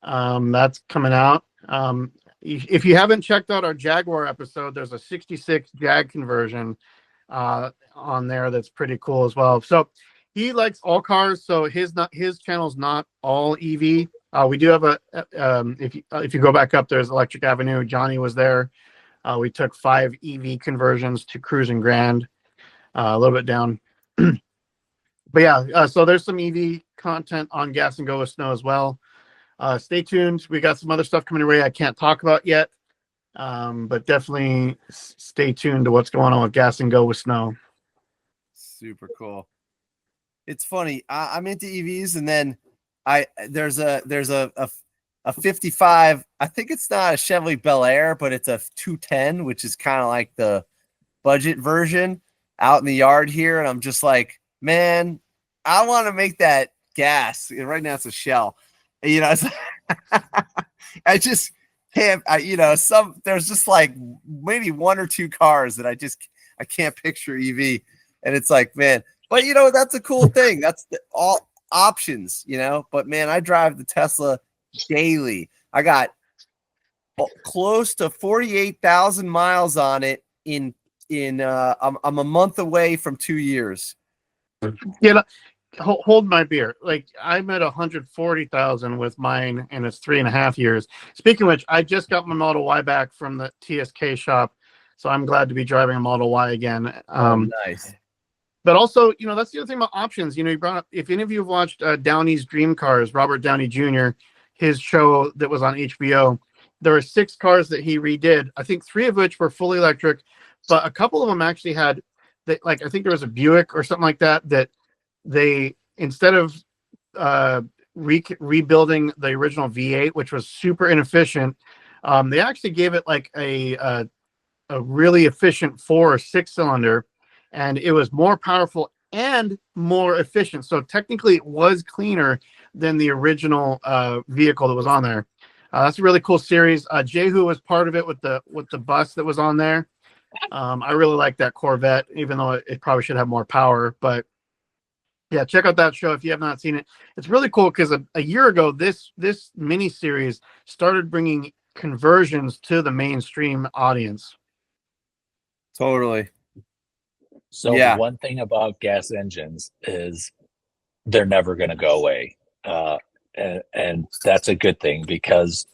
That's coming out. If you haven't checked out our Jaguar episode, there's a 66 Jag conversion on there that's pretty cool as well. So he likes all cars, so his channel's not all EV. We do have if you go back up, there's Electric Avenue. Jonny was there. We took 5 EV conversions to Cruising Grand, a little bit down. But yeah, so there's some EV content on Gas and Go with Snow as well. Stay tuned. We got some other stuff coming your way I can't talk about yet, but definitely stay tuned to what's going on with Gas and Go with Snow. Super cool. It's funny. I'm into EVs, and then there's a 55. I think it's not a Chevrolet Bel Air, but it's a 210, which is kind of like the budget version out in the yard here. And I'm just like, man, I want to make that gas. And right now it's a Shell. It's, I just can't. There's just like maybe 1 or 2 cars that I can't picture EV, and it's like, man. But that's a cool thing. That's all options, But man, I drive the Tesla daily. I got close to 48,000 miles on it. I'm a month away from 2 years. Yeah, hold my beer. Like I'm at 140,000 with mine, and it's 3.5 years. Speaking of which, I just got my Model Y back from the TSK shop, so I'm glad to be driving a Model Y again. Nice. But also, that's the other thing about options. You brought up, if any of you have watched Downey's Dream Cars, Robert Downey Jr., his show that was on HBO, there were 6 cars that he redid. I think 3 of which were fully electric, but a couple of them actually had, I think there was a Buick or something like that, that they, instead of rebuilding the original V8, which was super inefficient. They actually gave it like a really efficient 4 or 6 cylinder, and it was more powerful and more efficient. So technically, it was cleaner than the original vehicle that was on there. That's a really cool series. Jehu was part of it with the bus that was on there. I really like that Corvette, even though it probably should have more power. But yeah, check out that show if you have not seen it. It's really cool because a year ago, this mini series started bringing conversions to the mainstream audience. Totally. So Yeah. one thing about gas engines is they're never going to go away. And that's a good thing because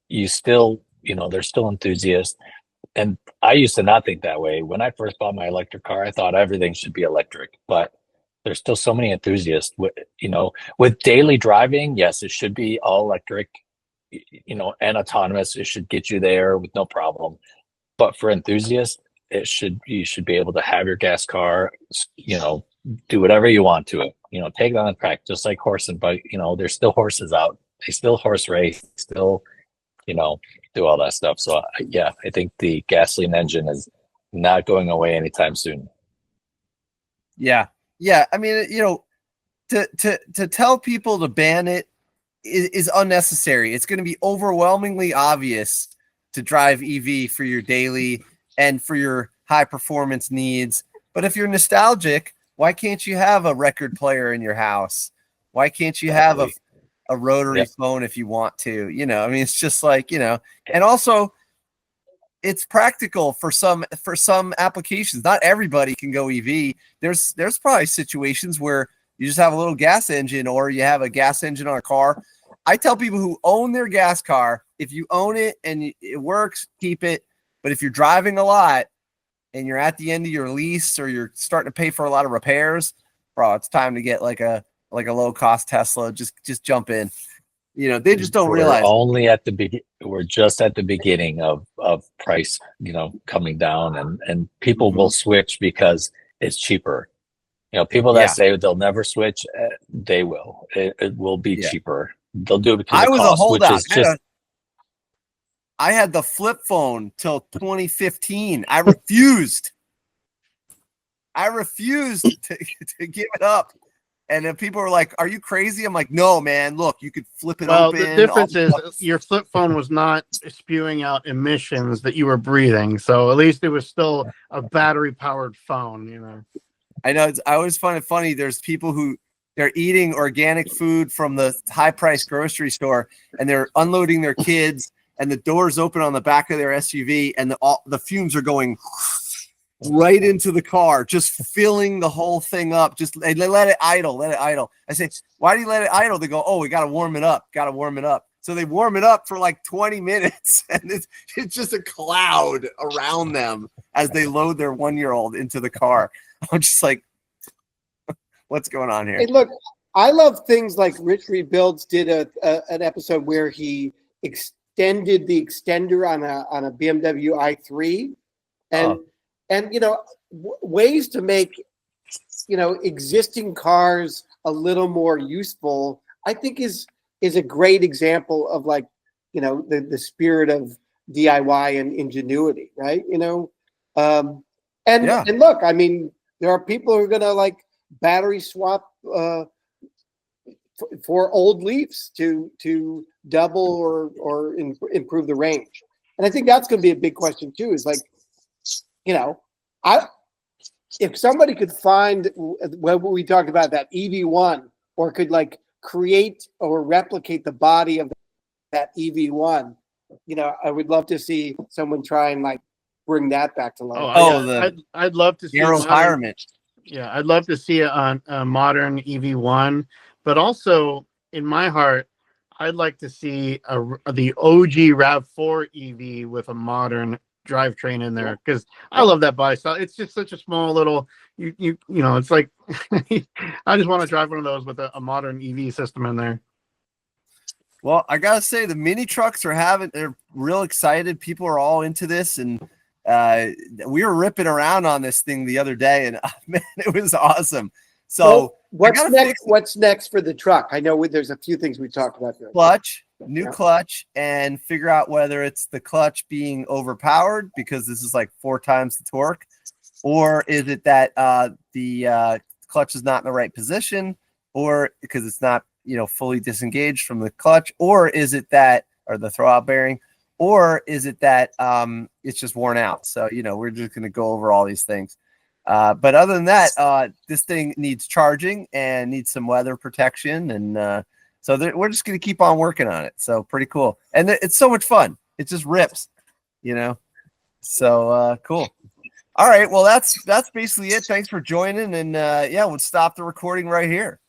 you still, there's still enthusiasts. And I used to not think that way. When I first bought my electric car, I thought everything should be electric, but there's still so many enthusiasts with daily driving. Yes, it should be all electric, and autonomous. It should get you there with no problem. But for enthusiasts, you should be able to have your gas car, do whatever you want to it, take it on the track, just like horsing, but there's still horses out. They still horse race, still, do all that stuff. So yeah, I think the gasoline engine is not going away anytime soon. Yeah. Yeah. I mean, to tell people to ban it is unnecessary. It's going to be overwhelmingly obvious to drive EV for your daily and for your high performance needs. But if you're nostalgic, why can't you have a record player in your house? Why can't you have a rotary phone if you want to? I mean, it's just like, and also it's practical for some applications. Not everybody can go EV. There's probably situations where you just have a little gas engine or you have a gas engine on a car. I tell people who own their gas car, if you own it and it works, keep it. But if you're driving a lot and you're at the end of your lease or you're starting to pay for a lot of repairs, bro, it's time to get like a low cost Tesla. Just jump in. They just don't realize. We're just at the beginning of price, coming down, and people will switch because it's cheaper. People that say they'll never switch, they will. It will be cheaper. They'll do it because I was cost, a holdout. which is just. I had the flip phone till 2015. I refused to give it up. And then people were like, "Are you crazy?" I'm like, "No, man. Look, you could flip it open." Well, the difference is your flip phone was not spewing out emissions that you were breathing. So at least it was still a battery-powered phone, I know. I always find it funny. There's people who they're eating organic food from the high-priced grocery store, and they're unloading their kids, and the doors open on the back of their SUV, and the fumes are going right into the car, just filling the whole thing up. They let it idle. I say, "Why do you let it idle?" They go, "Oh, we got to warm it up. So they warm it up for like 20 minutes, and it's just a cloud around them as they load their 1-year-old into the car. I'm just like, what's going on here? Hey, look, I love things like Rich Rebuilds did an episode where he extended the extender on a BMW i3, and ways to make existing cars a little more useful. I think is a great example of the spirit of DIY and ingenuity, right? And look, I mean, there are people who are gonna battery swap for old Leafs to double or improve the range. And I think that's going to be a big question too. Is if somebody could find what we talked about, that EV1, or could create or replicate the body of that EV1, I would love to see someone try and bring that back to life. I'd love to see environment. Yeah, I'd love to see it on a modern EV1, but also in my heart, I'd like to see the OG RAV4 EV with a modern drivetrain in there, because I love that body style. It's just such a small little, it's like I just want to drive one of those with a modern EV system in there. Well, I gotta say the mini trucks they're real excited. People are all into this, and we were ripping around on this thing the other day, and man, it was awesome. So what's gotta next? fix it. What's next for the truck? I know there's a few things we talked about there. Clutch, new Yeah. clutch, and figure out whether it's the clutch being overpowered because this is like 4 times the torque, or is it that the clutch is not in the right position, or because it's not fully disengaged from the clutch, or is it that, or the throwout bearing, or is it that it's just worn out? So we're just going to go over all these things. But other than that, this thing needs charging and needs some weather protection. And so we're just going to keep on working on it. So pretty cool. And it's so much fun. It just rips, So cool. All right. Well, that's basically it. Thanks for joining. And we'll stop the recording right here.